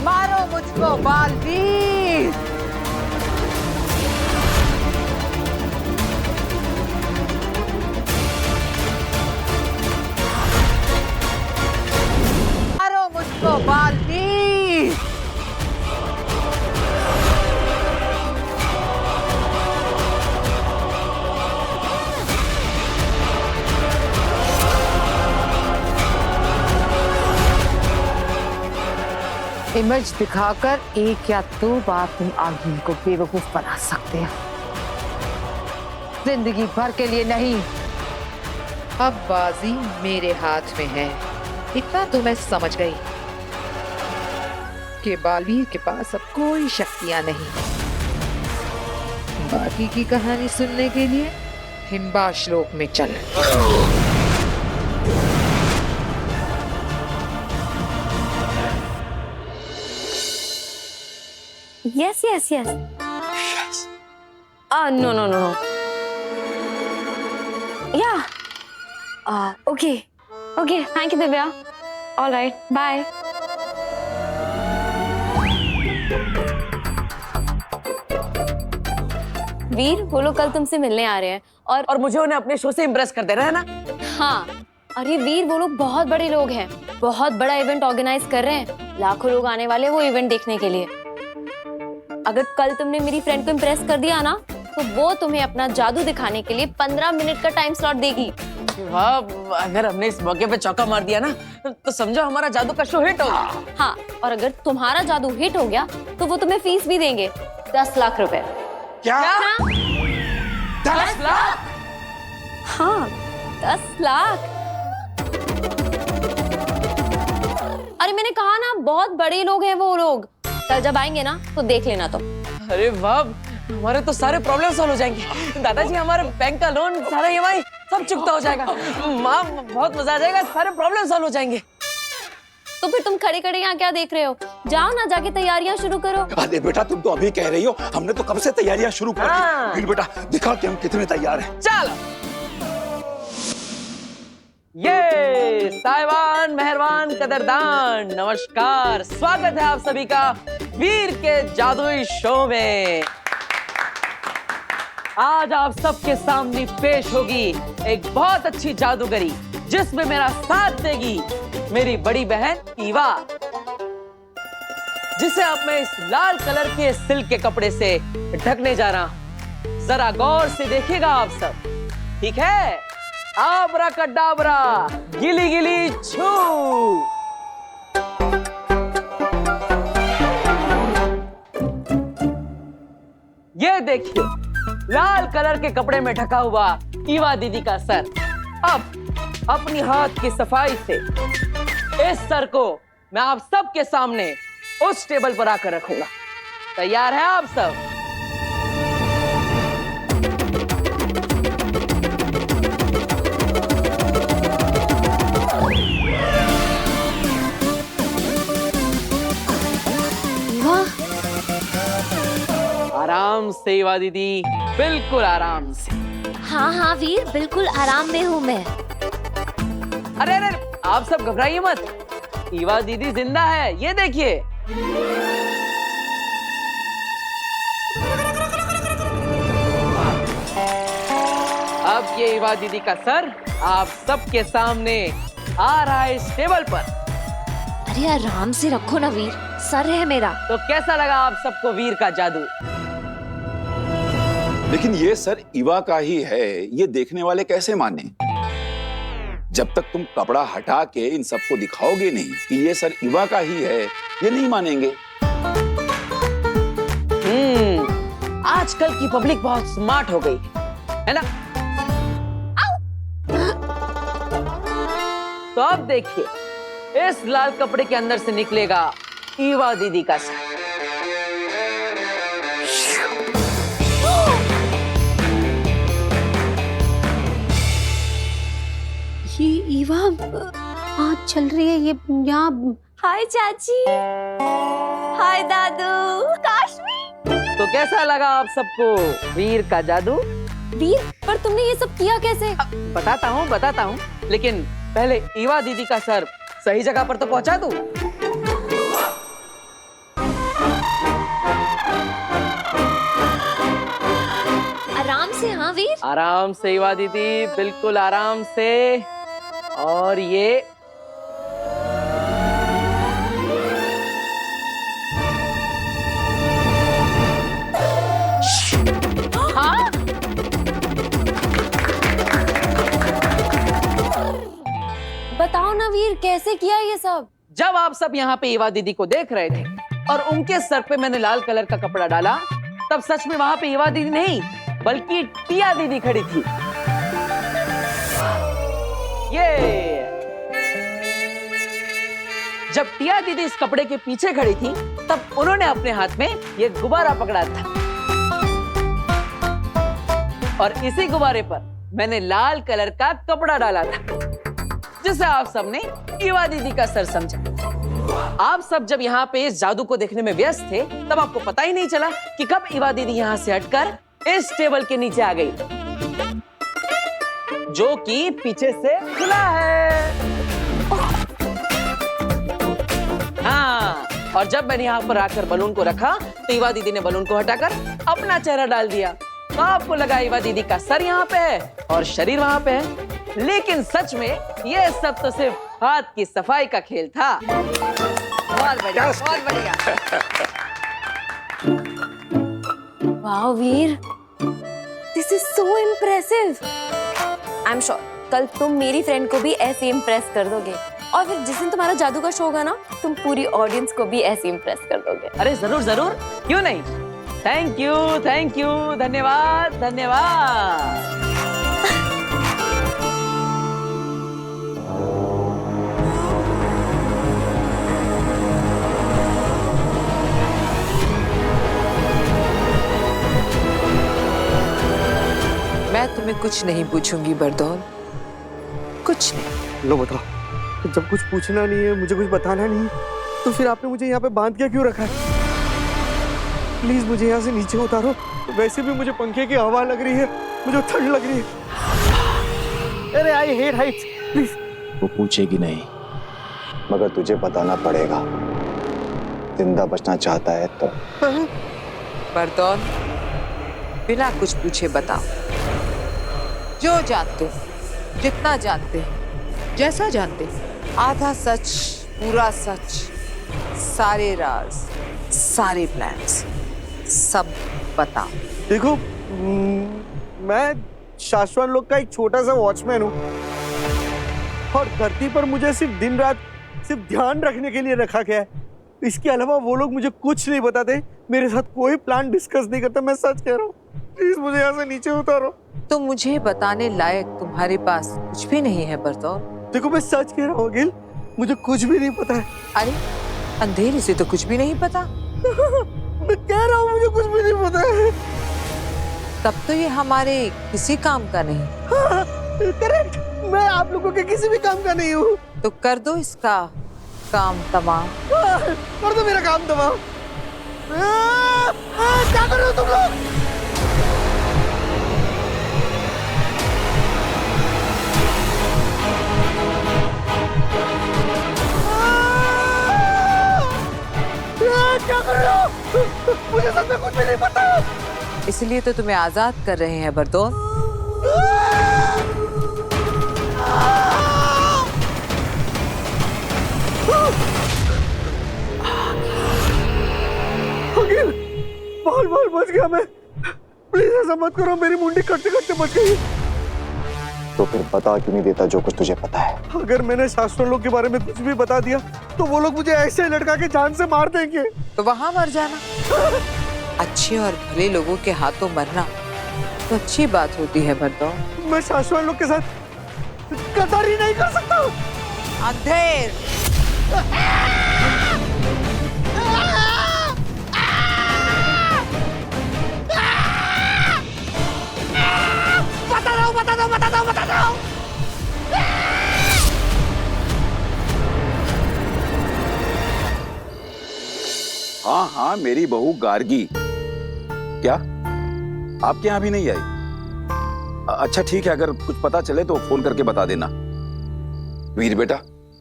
मारो मुझको बालवीर। मारो मुझको बालवीर। इमेज दिखाकर एक या दो बार तुम आगिल को बेवकूफ बना सकते हो, जिंदगी भर के लिए नहीं। अब बाजी मेरे हाथ में है, इतना तो मैं समझ गई कि बालवीर के पास अब कोई शक्तियां नहीं। बाकी की कहानी सुनने के लिए हिम्बाश्लोक में चल। Yes. No. Yeah. Okay. Thank you, Divya. All right. Bye. वीर, वो लोग कल तुमसे मिलने आ रहे हैं और मुझे उन्हें अपने शो से इम्प्रेस कर देना है ना? हाँ, अरे वीर, वो लोग बहुत बड़े लोग हैं, बहुत बड़ा इवेंट ऑर्गेनाइज कर रहे हैं। लाखों लोग आने वाले वो इवेंट देखने के लिए। अगर कल तुमने मेरी फ्रेंड को इम्प्रेस कर दिया ना, तो वो तुम्हें अपना जादू दिखाने के लिए 15 मिनट का टाइम स्लॉट देगी। वाह, अगर हमने इस मौके पे चौका मार दिया ना, तो समझो हमारा जादू का शो हिट होगा। हाँ, और अगर तुम्हारा जादू हिट हो गया तो वो तुम्हें फीस भी देंगे, 10 लाख रुपए। क्या? 10 लाख? हाँ, 10 लाख। अरे मैंने कहा ना, बहुत बड़े लोग हैं वो लोग। कल जब आएंगे ना तो देख लेना तुम। अरे वाह, हमारे तो सारे प्रॉब्लम सॉल्व हो जाएंगे। दादाजी, हमारे बैंक का लोन, सारा EMI सब चुकता हो जाएगा। माँ, बहुत मजा आ जाएगा, सारे प्रॉब्लम सॉल्व हो जाएंगे। तो फिर तुम खड़े खड़े यहाँ क्या देख रहे हो? जाओ ना, जाके तैयारियां शुरू करो। अरे बेटा, तुम तो अभी कह रही हो, हमने तो कब से तैयारियां शुरू कर दी। फिर बेटा दिखा कि हम कितने तैयार हैं। चलो। ये साहिबान, मेहरबान, कदरदान, नमस्कार। स्वागत है आप सभी का वीर के जादुई शो में। आज आप सबके सामने पेश होगी एक बहुत अच्छी जादूगरी, जिसमें मेरा साथ देगी मेरी बड़ी बहन ईवा, जिसे अब मैं इस लाल कलर के सिल्क के कपड़े से ढकने जा रहा हूं। जरा गौर से देखिएगा आप सब, ठीक है? आबराकडाबरा, गिली गिली छू। ये देखिए, लाल कलर के कपड़े में ढका हुआ ईवा दीदी का सर। अब अपनी हाथ की सफाई से इस सर को मैं आप सबके सामने उस टेबल पर आकर रखूंगा। तैयार है आप सब? आराम से ईवा दीदी, बिल्कुल आराम से। हाँ वीर, बिल्कुल आराम में हूँ मैं। अरे आप सब घबराइए मत, ईवा दीदी जिंदा है, ये देखिए। अब ये ईवा दीदी का सर आप सबके सामने आ रहा है इस टेबल पर। अरे आराम से रखो ना वीर, सर है मेरा। तो कैसा लगा आप सबको वीर का जादू? लेकिन ये सर ईवा का ही है, ये देखने वाले कैसे माने? जब तक तुम कपड़ा हटा के इन सबको दिखाओगे नहीं कि ये सर इवा का ही है, ये नहीं मानेंगे। आजकल की पब्लिक बहुत स्मार्ट हो गई है ना? तो अब देखिए, इस लाल कपड़े के अंदर से निकलेगा ईवा दीदी का सर। ये ईवा आज चल रही है, ये यहाँ। हाय चाची, हाय दादू, काश्मी। तो कैसा लगा आप सबको वीर का जादू? वीर, पर तुमने ये सब किया कैसे? बताता हूँ, लेकिन पहले ईवा दीदी का सर सही जगह पर तो पहुंचा दूं। आराम से। हाँ वीर, आराम से ईवा दीदी, बिल्कुल आराम से। और ये हाँ? बताओ ना वीर, कैसे किया ये सब? जब आप सब यहाँ पे ईवा दीदी को देख रहे थे और उनके सर पे मैंने लाल कलर का कपड़ा डाला, तब सच में वहां पे ईवा दीदी नहीं बल्कि टिया दीदी खड़ी थी। ये जब टिया दीदी इस कपड़े के पीछे खड़ी थी, तब उन्होंने अपने हाथ में ये गुब्बारा पकड़ा था और इसी गुब्बारे पर मैंने लाल कलर का कपड़ा डाला था, जिसे आप सबने ईवा दीदी का सर समझा। आप सब जब यहाँ पे इस जादू को देखने में व्यस्त थे, तब आपको पता ही नहीं चला कि कब ईवा दीदी यहाँ से हटकर इस टेबल के नीचे आ गई, जो कि पीछे से खुला है। हाँ, और जब मैंने यहाँ पर आकर बलून को रखा, तो ईवा दीदी ने बलून को हटाकर अपना चेहरा डाल दिया। तो आपको लगा ईवा दीदी का सर यहाँ पे है और शरीर वहाँ पे है, लेकिन सच में ये सब तो सिर्फ हाथ की सफाई का खेल था। बहुत बढ़िया, बहुत बढ़िया। वाह Veer, this is so impressive. I am sure कल तुम मेरी फ्रेंड को भी ऐसे इम्प्रेस कर दोगे, और फिर जिस दिन तुम्हारा जादू का शो होगा ना, तुम पूरी ऑडियंस को भी ऐसे इम्प्रेस कर दोगे। अरे जरूर जरूर, क्यों नहीं। थैंक यू, धन्यवाद धन्यवाद। मैं तुम्हें कुछ नहीं पूछूंगी बरदौल, कुछ नहीं। लो बताओ, जब कुछ पूछना नहीं है, मुझे कुछ बताना नहीं, तो फिर आपने मुझे यहाँ पे बांध के क्यों रखा है? प्लीज मुझे यहाँ से नीचे उतारो। वैसे भी मुझे पंखे की हवा लग रही है, मुझे ठंड लग रही है। अरे आई हेट हाइट्स, प्लीज। वो पूछेगी नहीं, मगर तुझे बताना पड़ेगा। जिंदा बचना चाहता है तो। बरदौल, बिना कुछ पूछे बताओ, जो जानते हो, जितना जानते हो, जैसा जानते हो, आधा सच, पूरा सच, सारे राज, सारे प्लान्स, सब बताओ। देखो, मैं शाश्वत लोग का एक छोटा सा वॉचमैन हूँ, और धरती पर मुझे सिर्फ दिन रात सिर्फ ध्यान रखने के लिए रखा गया है। इसके अलावा वो लोग मुझे कुछ नहीं बताते, मेरे साथ कोई प्लान डिस्कस नहीं करता। मैं सच कह रहा हूँ, प्लीज मुझे यहाँ से नीचे उतारो। तो मुझे बताने लायक तुम्हारे पास कुछ भी नहीं है बरदौल। देखो, मैं सच कह रहा हूँ अगिल, मुझे कुछ भी नहीं पता है। अरे अंधेरे से तो कुछ भी नहीं पता। मैं कह रहा हूँ मुझे कुछ भी नहीं पता है। तब तो ये हमारे किसी काम का नहीं। हाँ, करेक्ट, मैं आप लोगों के किसी भी काम का नहीं हूँ। तो कर दो इसका काम तमाम। कर दो मेरा काम तमाम। क्या कर रहे हो तुम लोग? क्या कर रहे हो? मुझे सच में कुछ भी नहीं पता। इसलिए तो तुम्हें आजाद कर रहे हैं बरदौल। अगिल, बाल बच गया मैं। प्लीज ऐसा मत करो, मेरी मुंडी कटते कटते बच गई। तो फिर बता क्यों नहीं देता जो कुछ तुझे पता है? अगर मैंने शास्त्रों लोग के बारे में कुछ भी बता दिया तो वो लोग मुझे ऐसे लटका के जान से मार देंगे। तो वहां मर जाना। अच्छे और भले लोगों के हाथों मरना तो अच्छी बात होती है। बताओ, मैं शाश्वत लोग के साथ गद्दारी नहीं कर सकता। अंधेर। बता दो। हाँ हाँ, मेरी बहू गार्गी। क्या आपके यहाँ भी नहीं आई? अच्छा ठीक है, अगर कुछ पता चले तो फोन करके बता देना। वीर बेटा,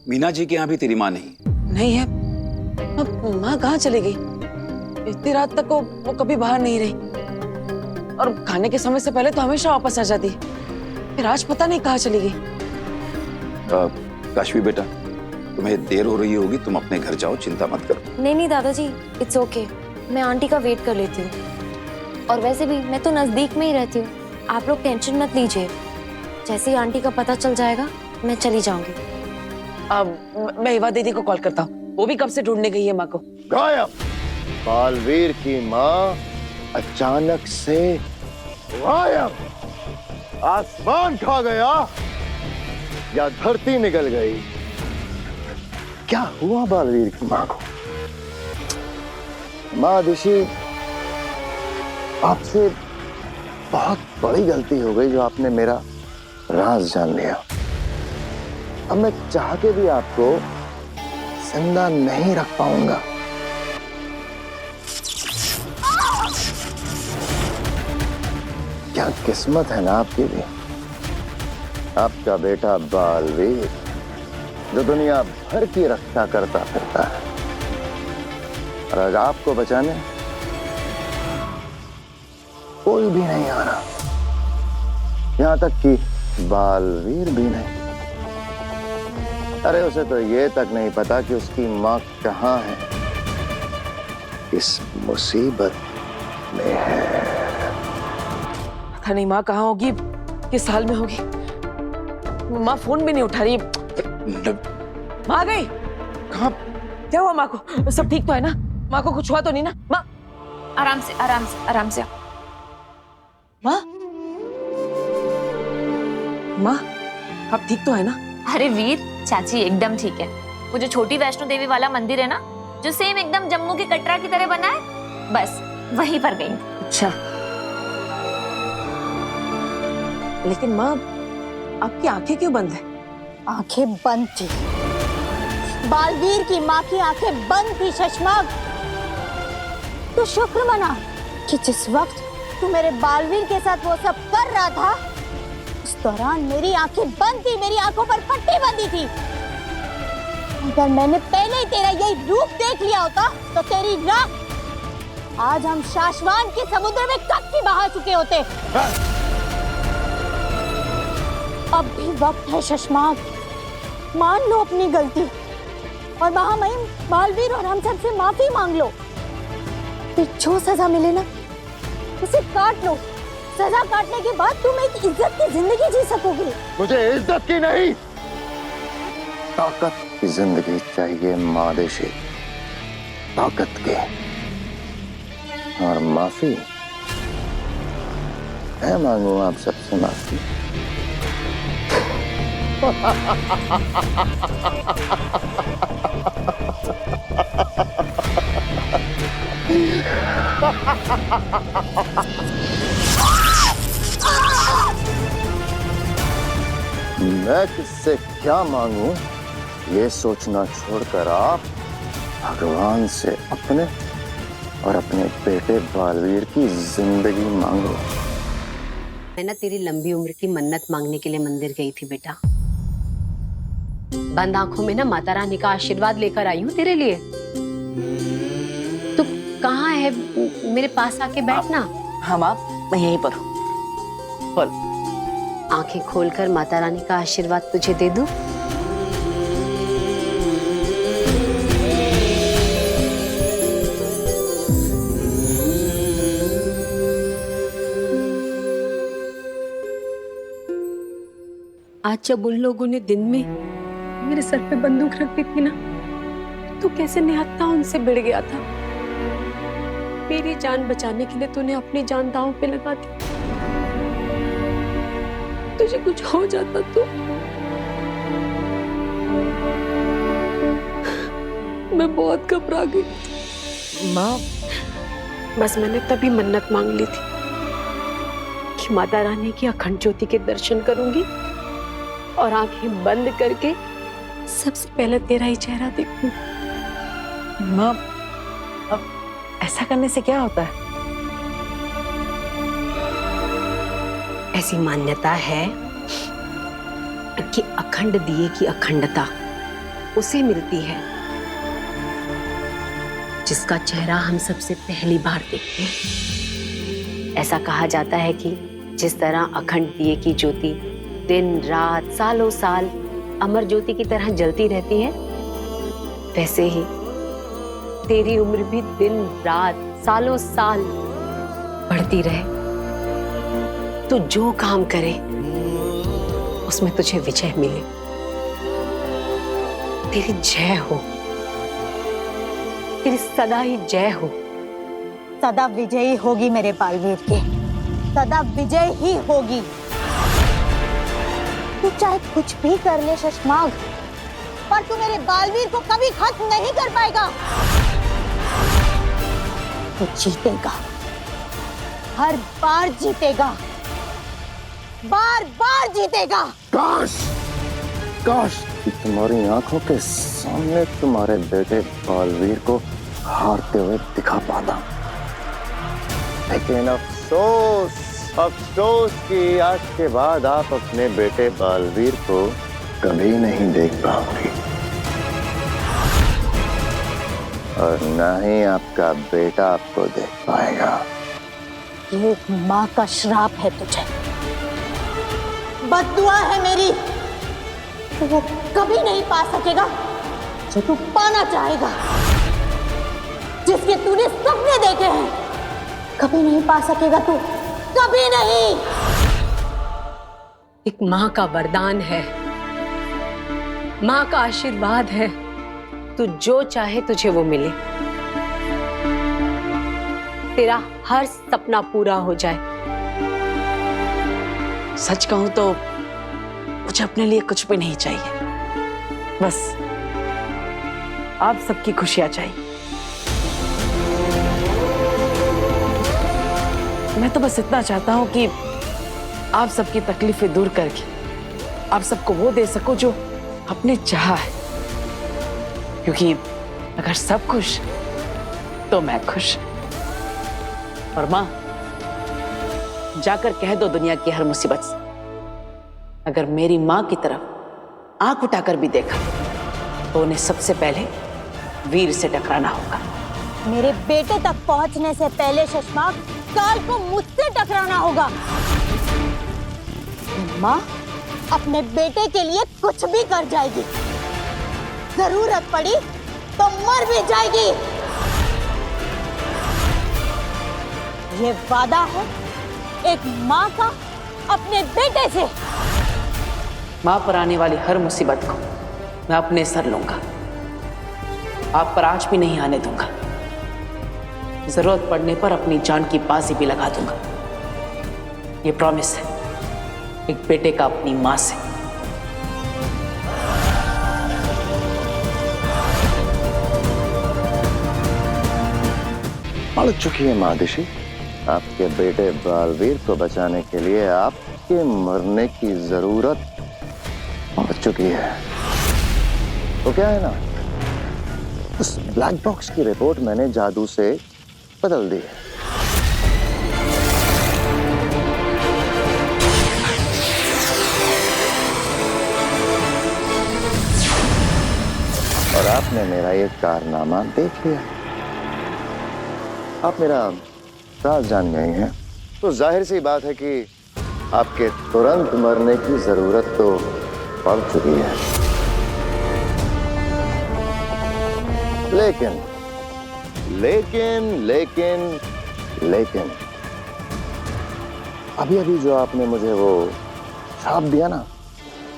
मीना जी के यहाँ भी तेरी माँ नहीं है। माँ कहाँ चली गई? इतनी रात तक वो कभी बाहर नहीं रही, और खाने के समय से पहले तो हमेशा वापस आ जाती है। फिर आज पता नहीं कहाँ चली गई। काशवी बेटा, तुम्हें देर हो रही होगी, तुम अपने घर जाओ, चिंता मत करो। नहीं दादाजी, इट्स ओके। मैं आंटी का वेट कर लेती हूँ, और वैसे भी मैं तो नजदीक में ही रहती हूँ। आप लोग टेंशन मत लीजिए। जैसे ही आंटी का पता चल जाएगा मैं चली जाऊंगी। अब मैं हिवा दीदी को कॉल करता हूँ, वो भी कब से ढूंढने गई है माँ को। गायब। बालवीर की माँ अचानक से गायब। आसमान खा गया या धरती निकल गई? क्या हुआ बालवीर की माँ को? माँ दिशी, आपसे बहुत बड़ी गलती हो गई जो आपने मेरा राज जान लिया। अब मैं चाह के भी आपको जिंदा नहीं रख पाऊंगा। क्या किस्मत है ना आपकी भी। आपका बेटा बालवीर जो दुनिया भर की रक्षा करता फिरता है, और आज आपको बचाने कोई भी नहीं आ रहा, यहां तक कि बालवीर भी नहीं। अरे उसे तो ये तक नहीं पता कि उसकी माँ कहाँ है, इस मुसीबत में है। पता नहीं माँ कहाँ होगी, किस हाल में होगी। माँ फोन भी नहीं उठा रही। माँ गई कहाँ? क्या हुआ माँ को? सब ठीक तो है ना? माँ को कुछ हुआ तो नहीं ना? माँ आराम से आराम से आराम से। माँ माँ अब ठीक तो है ना? अरे वीर, चाची एकदम ठीक है। वो जो छोटी वैष्णो देवी वाला मंदिर है ना, जो सेम एकदम जम्मू के कटरा की तरह बना है, बस वहीं पर गई। अच्छा, लेकिन माँ आपकी आंखें क्यों बंद है? आंखें बंद थी। बालवीर की माँ की आंखें बंद थी शशमाग। तो शुक्र मना कि जिस वक्त तू मेरे बालवीर के साथ वो सब कर रहा था, उस दौरान मेरी आंखें बंद थी, मेरी आंखों पर पट्टी बंधी थी। अगर मैंने पहले ही तेरा यही रूप देख लिया होता तो तेरी राख आज हम शाश्वान के समुद्र में कब की बहा चुके होते। अब भी वक्त है शशमाग, मान लो अपनी गलती और महामहिम बालवीर और हम सब से माफी मांग लो। फिर जो सजा मिले ना उसे काट लो। सजा काटने के बाद तुम एक इज्जत की जिंदगी जी सकोगे। मुझे इज्जत की नहीं, ताकत की जिंदगी चाहिए मादेशी, ताकत की। और माफी मैं मांगू आप सबसे माफी। मैं किससे क्या मांगू ये सोचना छोड़कर आप भगवान से अपने और अपने बेटे बालवीर की जिंदगी मांगो। मैं ना तेरी लंबी उम्र की मन्नत मांगने के लिए मंदिर गई थी बेटा। बंद आंखों में ना माता रानी का आशीर्वाद लेकर आई हूँ तेरे लिए। तू कहाँ है? मेरे पास आके बैठना। हाँ माँ, मैं यहीं पर हूँ। बोल। आंखें खोलकर माता रानी का आशीर्वाद तुझे दे दूं? आज जब उन लोगों ने दिन में मेरे सर पे बंदूक रख दी थी ना, तो कैसे निहत्था उनसे भिड़ गया था। मेरी जान बचाने के लिए तूने अपनी जान दांव पे लगा दी। तुझे कुछ हो जाता तो मैं बहुत घबरा गई। माँ, बस मैंने तभी मन्नत मांग ली थी कि माता रानी की अखंड ज्योति के दर्शन करूंगी और आंखें बंद करके सबसे पहले तेरा ही चेहरा देखूंगी। माँ, अब ऐसा करने से क्या होता है? ऐसी मान्यता है कि अखंड दिए की अखंडता उसे मिलती है जिसका चेहरा हम सबसे पहली बार देखते हैं। ऐसा कहा जाता है कि जिस तरह अखंड दिए की ज्योति दिन रात सालों साल अमर ज्योति की तरह जलती रहती है, वैसे ही तेरी उम्र भी दिन रात सालों साल बढ़ती रहे। तो जो काम करे उसमें तुझे विजय मिले। तेरी जय हो, तेरी सदा ही जय हो। सदा विजयी होगी मेरे बालवीर के, सदा विजय ही होगी। तू चाहे कुछ भी कर ले शशमाग, पर तू मेरे बालवीर को कभी खत्म नहीं कर पाएगा। तू जीतेगा, हर बार जीतेगा, बार बार जीतेगा। काश कि तुम्हारी आंखों के सामने तुम्हारे बेटे बालवीर को हारते हुए दिखा पाता, लेकिन अफसोस कि आज के बाद आप अपने बेटे बालवीर को कभी नहीं देख पाओगे, और न ही आपका बेटा आपको देख पाएगा। ये एक माँ का श्राप है तुझे, बद्दुआ है मेरी। तो वो कभी नहीं पा सकेगा जो तू पाना चाहेगा, जिसके तूने सपने देखे हैं। कभी नहीं पा सकेगा तू, कभी नहीं। एक माँ का वरदान है, माँ का आशीर्वाद है। तू जो चाहे तुझे वो मिले, तेरा हर सपना पूरा हो जाए। सच कहूं तो मुझे अपने लिए कुछ भी नहीं चाहिए, बस आप सबकी खुशियां चाहिए। मैं तो बस इतना चाहता हूं कि आप सबकी तकलीफें दूर करके आप सबको वो दे सको जो आपने चाहा है, क्योंकि अगर सब खुश तो मैं खुश। और मां, जाकर कह दो दुनिया की हर मुसीबत से, अगर मेरी मां की तरफ आंख उठाकर भी देखा तो उन्हें सबसे पहले वीर से टकराना होगा। मेरे बेटे तक पहुंचने से पहले शशमाग काल को मुझसे टकराना होगा। मां अपने बेटे के लिए कुछ भी कर जाएगी, जरूरत पड़ी तो मर भी जाएगी। ये वादा है एक मां का अपने बेटे से। मां पर आने वाली हर मुसीबत को मैं अपने सर लूंगा, आप पर आज भी नहीं आने दूंगा। जरूरत पड़ने पर अपनी जान की बाजी भी लगा दूंगा। ये प्रॉमिस है एक बेटे का अपनी मां से। पड़ चुकी है मादिशी, आपके बेटे बालवीर को बचाने के लिए आपके मरने की जरूरत पड़ चुकी है। तो क्या है ना, उस ब्लैक बॉक्स की रिपोर्ट मैंने जादू से बदल दी है। और आपने मेरा ये कारनामा देख लिया, आप मेरा राज जान गए हैं, तो जाहिर सी बात है कि आपके तुरंत मरने की जरूरत तो पड़ चुकी है। लेकिन लेकिन लेकिन लेकिन अभी अभी जो आपने मुझे वो श्राप दिया ना,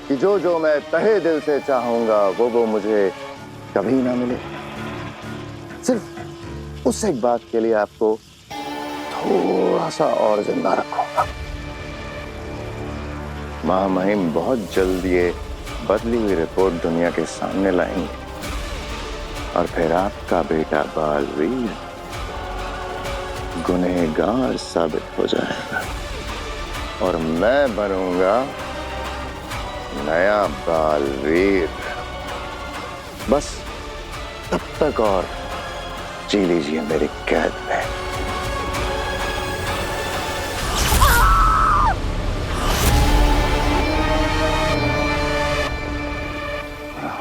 कि जो मैं तहे दिल से चाहूंगा वो मुझे कभी ना मिले। सिर्फ उस एक बात के लिए आपको थोड़ा सा और जिंदा रखूंगा। महामहिम बहुत जल्द ये बदली हुई रिपोर्ट दुनिया के सामने लाएंगे और फिर आपका बेटा बालवीर गुनहगार साबित हो जाएगा और मैं बनूंगा नया बालवीर। बस तब तक और जी लीजिए मेरी कैद में।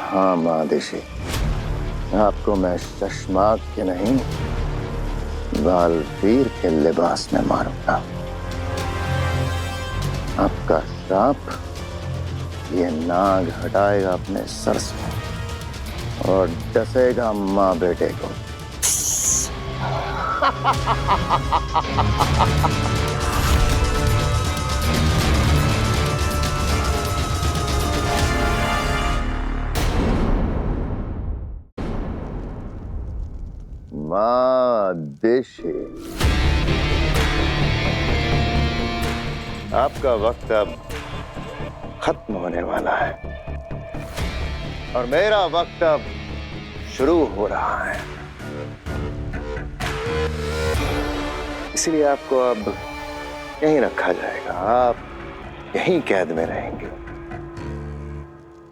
हाँ महादेशी, आपको मैं शशमाक के नहीं बालवीर के लिबास में मारूंगा। आपका श्राप ये नाग हटाएगा अपने सर से और डसेगा माँ बेटे को। महादेशी, आपका वक्त अब खत्म होने वाला है और मेरा वक्त अब शुरू हो रहा है। इसलिए आपको अब यहीं रखा जाएगा। आप यहीं कैद में रहेंगे।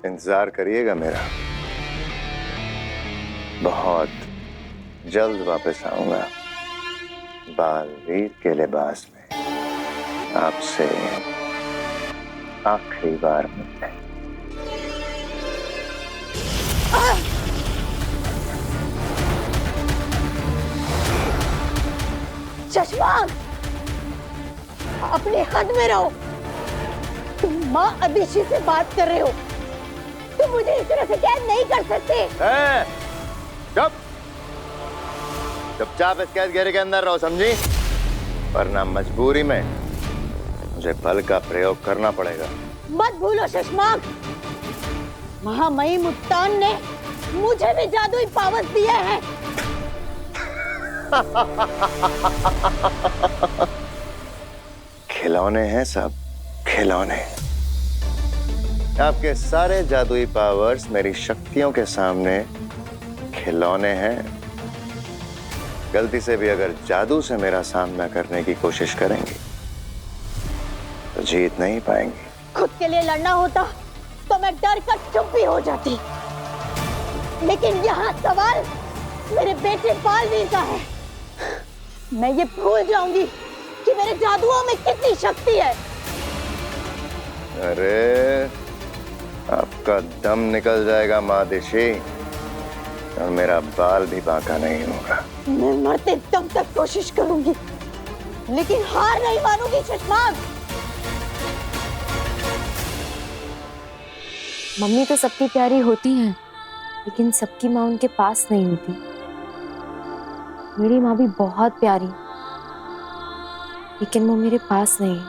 इंतजार करिएगा मेरा, बहुत जल्द वापस आऊंगा बालवीर के लिबास में आपसे आखिरी बार मिलने। चश्माक, अपने हद में रहो। तुम माँ अदिति से बात कर रहे हो। तुम मुझे इस तरह से कैद नहीं कर सकते। चुप, चुपचाप इस कैद घेरे के अंदर रहो, समझी? वरना मजबूरी में मुझे बल का प्रयोग करना पड़ेगा। मत भूलो शशमाक, महामहिम उत्तान ने मुझे भी जादुई पावर्स दिए हैं। खिलौने हैं सब, खिलौने। आपके सारे जादुई पावर्स मेरी शक्तियों के सामने खिलौने हैं। गलती से भी अगर जादू से मेरा सामना करने की कोशिश करेंगे तो जीत नहीं पाएंगे। खुद के लिए लड़ना होता तो मैं डर कर चुप भी हो जाती, लेकिन यहाँ सवाल मेरे बेटे बालवीर का है। मैं ये भूल जाऊंगी कि मेरे जादुओं में कितनी शक्ति है। अरे आपका दम निकल जाएगा महादेशी और मेरा बाल भी बांका नहीं होगा। मैं मरते दम तक कोशिश करूंगी, लेकिन हार नहीं मानूंगी शशमाक। मम्मी तो सबकी प्यारी होती हैं, लेकिन सबकी माँ उनके पास नहीं होती। मेरी माँ भी बहुत प्यारी, लेकिन वो मेरे पास नहीं है।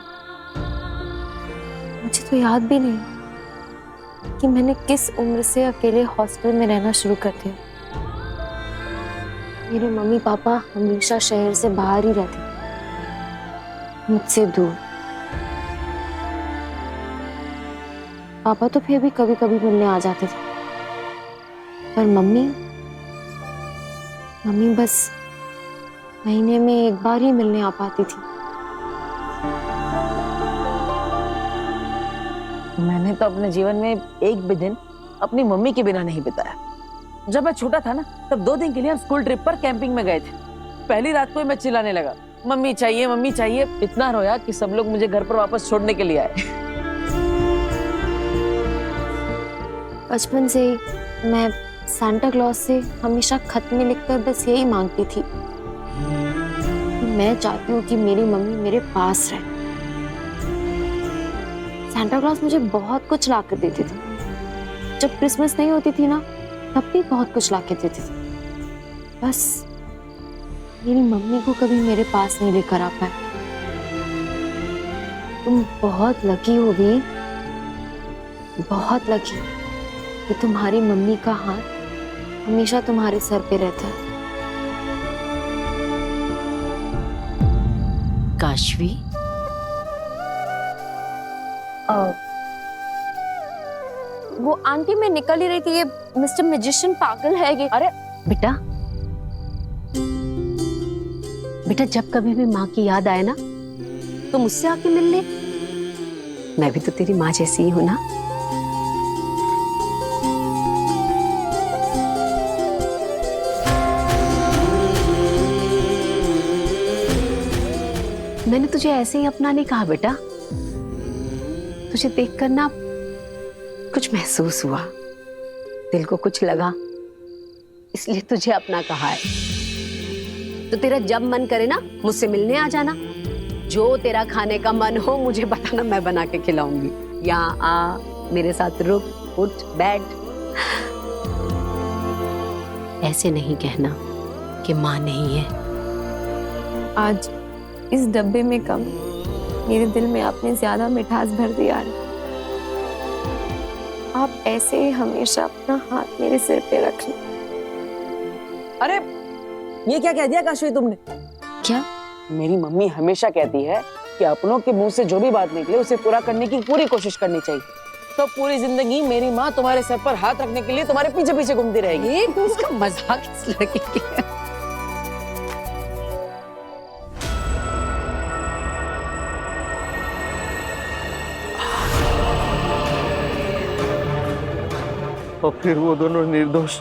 मुझे तो याद भी नहीं कि मैंने किस उम्र से अकेले हॉस्टल में रहना शुरू कर दिया। मेरे मम्मी पापा हमेशा शहर से बाहर ही रहते, मुझसे दूर। पापा तो फिर भी कभी कभी मिलने आ जाते थे, पर मम्मी बस महीने में एक बार ही मिलने आ पाती थी। मैंने तो अपने जीवन में एक भी दिन अपनी मम्मी के बिना नहीं बिताया। जब मैं छोटा था ना, तब 2 दिन के लिए हम स्कूल ट्रिप पर कैंपिंग में गए थे। पहली रात को ही मैं चिल्लाने लगा, मम्मी चाहिए मम्मी चाहिए। इतना रोया कि सब लोग मुझे घर पर वापस छोड़ने के लिए आए। बचपन से ही मैं सांता क्लॉज से हमेशा खत में लिखकर बस यही मांगती थी कि मैं चाहती हूँ कि मेरी मम्मी मेरे पास रहे। सांता क्लॉज मुझे बहुत कुछ ला कर देती थी। जब क्रिसमस नहीं होती थी ना, तब भी बहुत कुछ ला के देती थी। बस मेरी मम्मी को कभी मेरे पास नहीं लेकर आ पाए। तुम बहुत लकी हो भी, बहुत लकी कि तुम्हारी मम्मी का हाथ हमेशा तुम्हारे सर पे रहता है। काशवी, वो आंटी मैं निकल ही रही थी, ये मिस्टर मैजिशियन पागल है ये। अरे बेटा बेटा, जब कभी भी माँ की याद आए ना तो मुझसे आके मिल ले। मैं भी तो तेरी माँ जैसी ही हूं ना। मैंने तुझे ऐसे ही अपना नहीं कहा बेटा, तुझे देखकर ना कुछ महसूस हुआ, दिल को कुछ लगा, इसलिए तुझे अपना कहा है। तो तेरा जब मन करे ना मुझसे मिलने आ जाना। जो तेरा खाने का मन हो मुझे बताना, मैं बना के खिलाऊंगी। यहाँ आ, मेरे साथ रुक, उठ, बैठ। ऐसे नहीं कहना कि माँ नहीं है। आज इस डब्बे में कम, मेरे दिल में आपने ज्यादा मिठास भर दिया है। आप ऐसे ही हमेशा अपना हाथ मेरे सिर पे रखना। अरे ये क्या कह दिया काशवी तुमने? क्या? मेरी मम्मी हमेशा कहती है कि अपनों के मुंह से जो भी बात निकले उसे पूरा करने की पूरी कोशिश करनी चाहिए। तो पूरी जिंदगी मेरी माँ तुम्हारे सर पर हाथ रखने के लिए तुम्हारे पीछे पीछे घूमती रहेगी। एक उसका मजाक इस लड़के की है। और फिर वो दोनों निर्दोष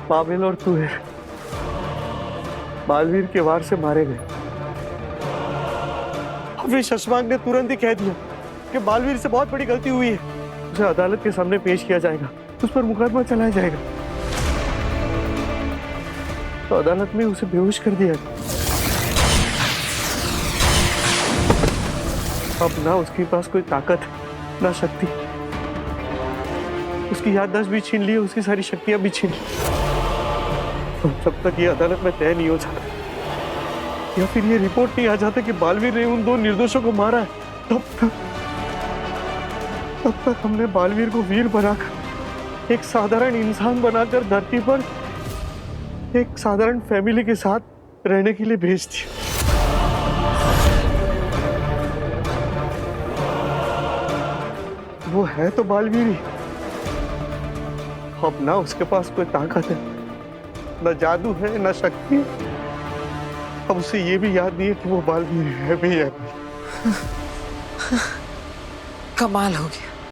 पाबिल और तुहेर बालवीर के वार से मारे गए। फिर शशमांक ने तुरंत ही कह दिया कि बालवीर से बहुत बड़ी गलती हुई है, उसे अदालत के सामने पेश किया जाएगा, उस पर मुकदमा चलाया जाएगा। तो अदालत में उसे बेहोश कर दिया। अब ना उसके पास कोई ताकत ना शक्ति, उसकी याददाश्त भी छीन ली, उसकी सारी शक्तियां भी छीन ली। जब तक ये अदालत में तय नहीं हो जाता या फिर ये रिपोर्ट नहीं आ जाता कि बालवीर ने उन दो निर्दोषों को मारा है, तब तक हमने बालवीर को वीर बनाकर, एक साधारण इंसान बनाकर धरती पर एक साधारण फैमिली के साथ रहने के लिए भेज दिया। वो है तो बालवीर ही, अब ना उसके पास कोई ताकत है, ना जादू है, ना शक्ति। अब उसे ये भी याद नहीं है कि वो बालवीर है भी है। कमाल हो गया।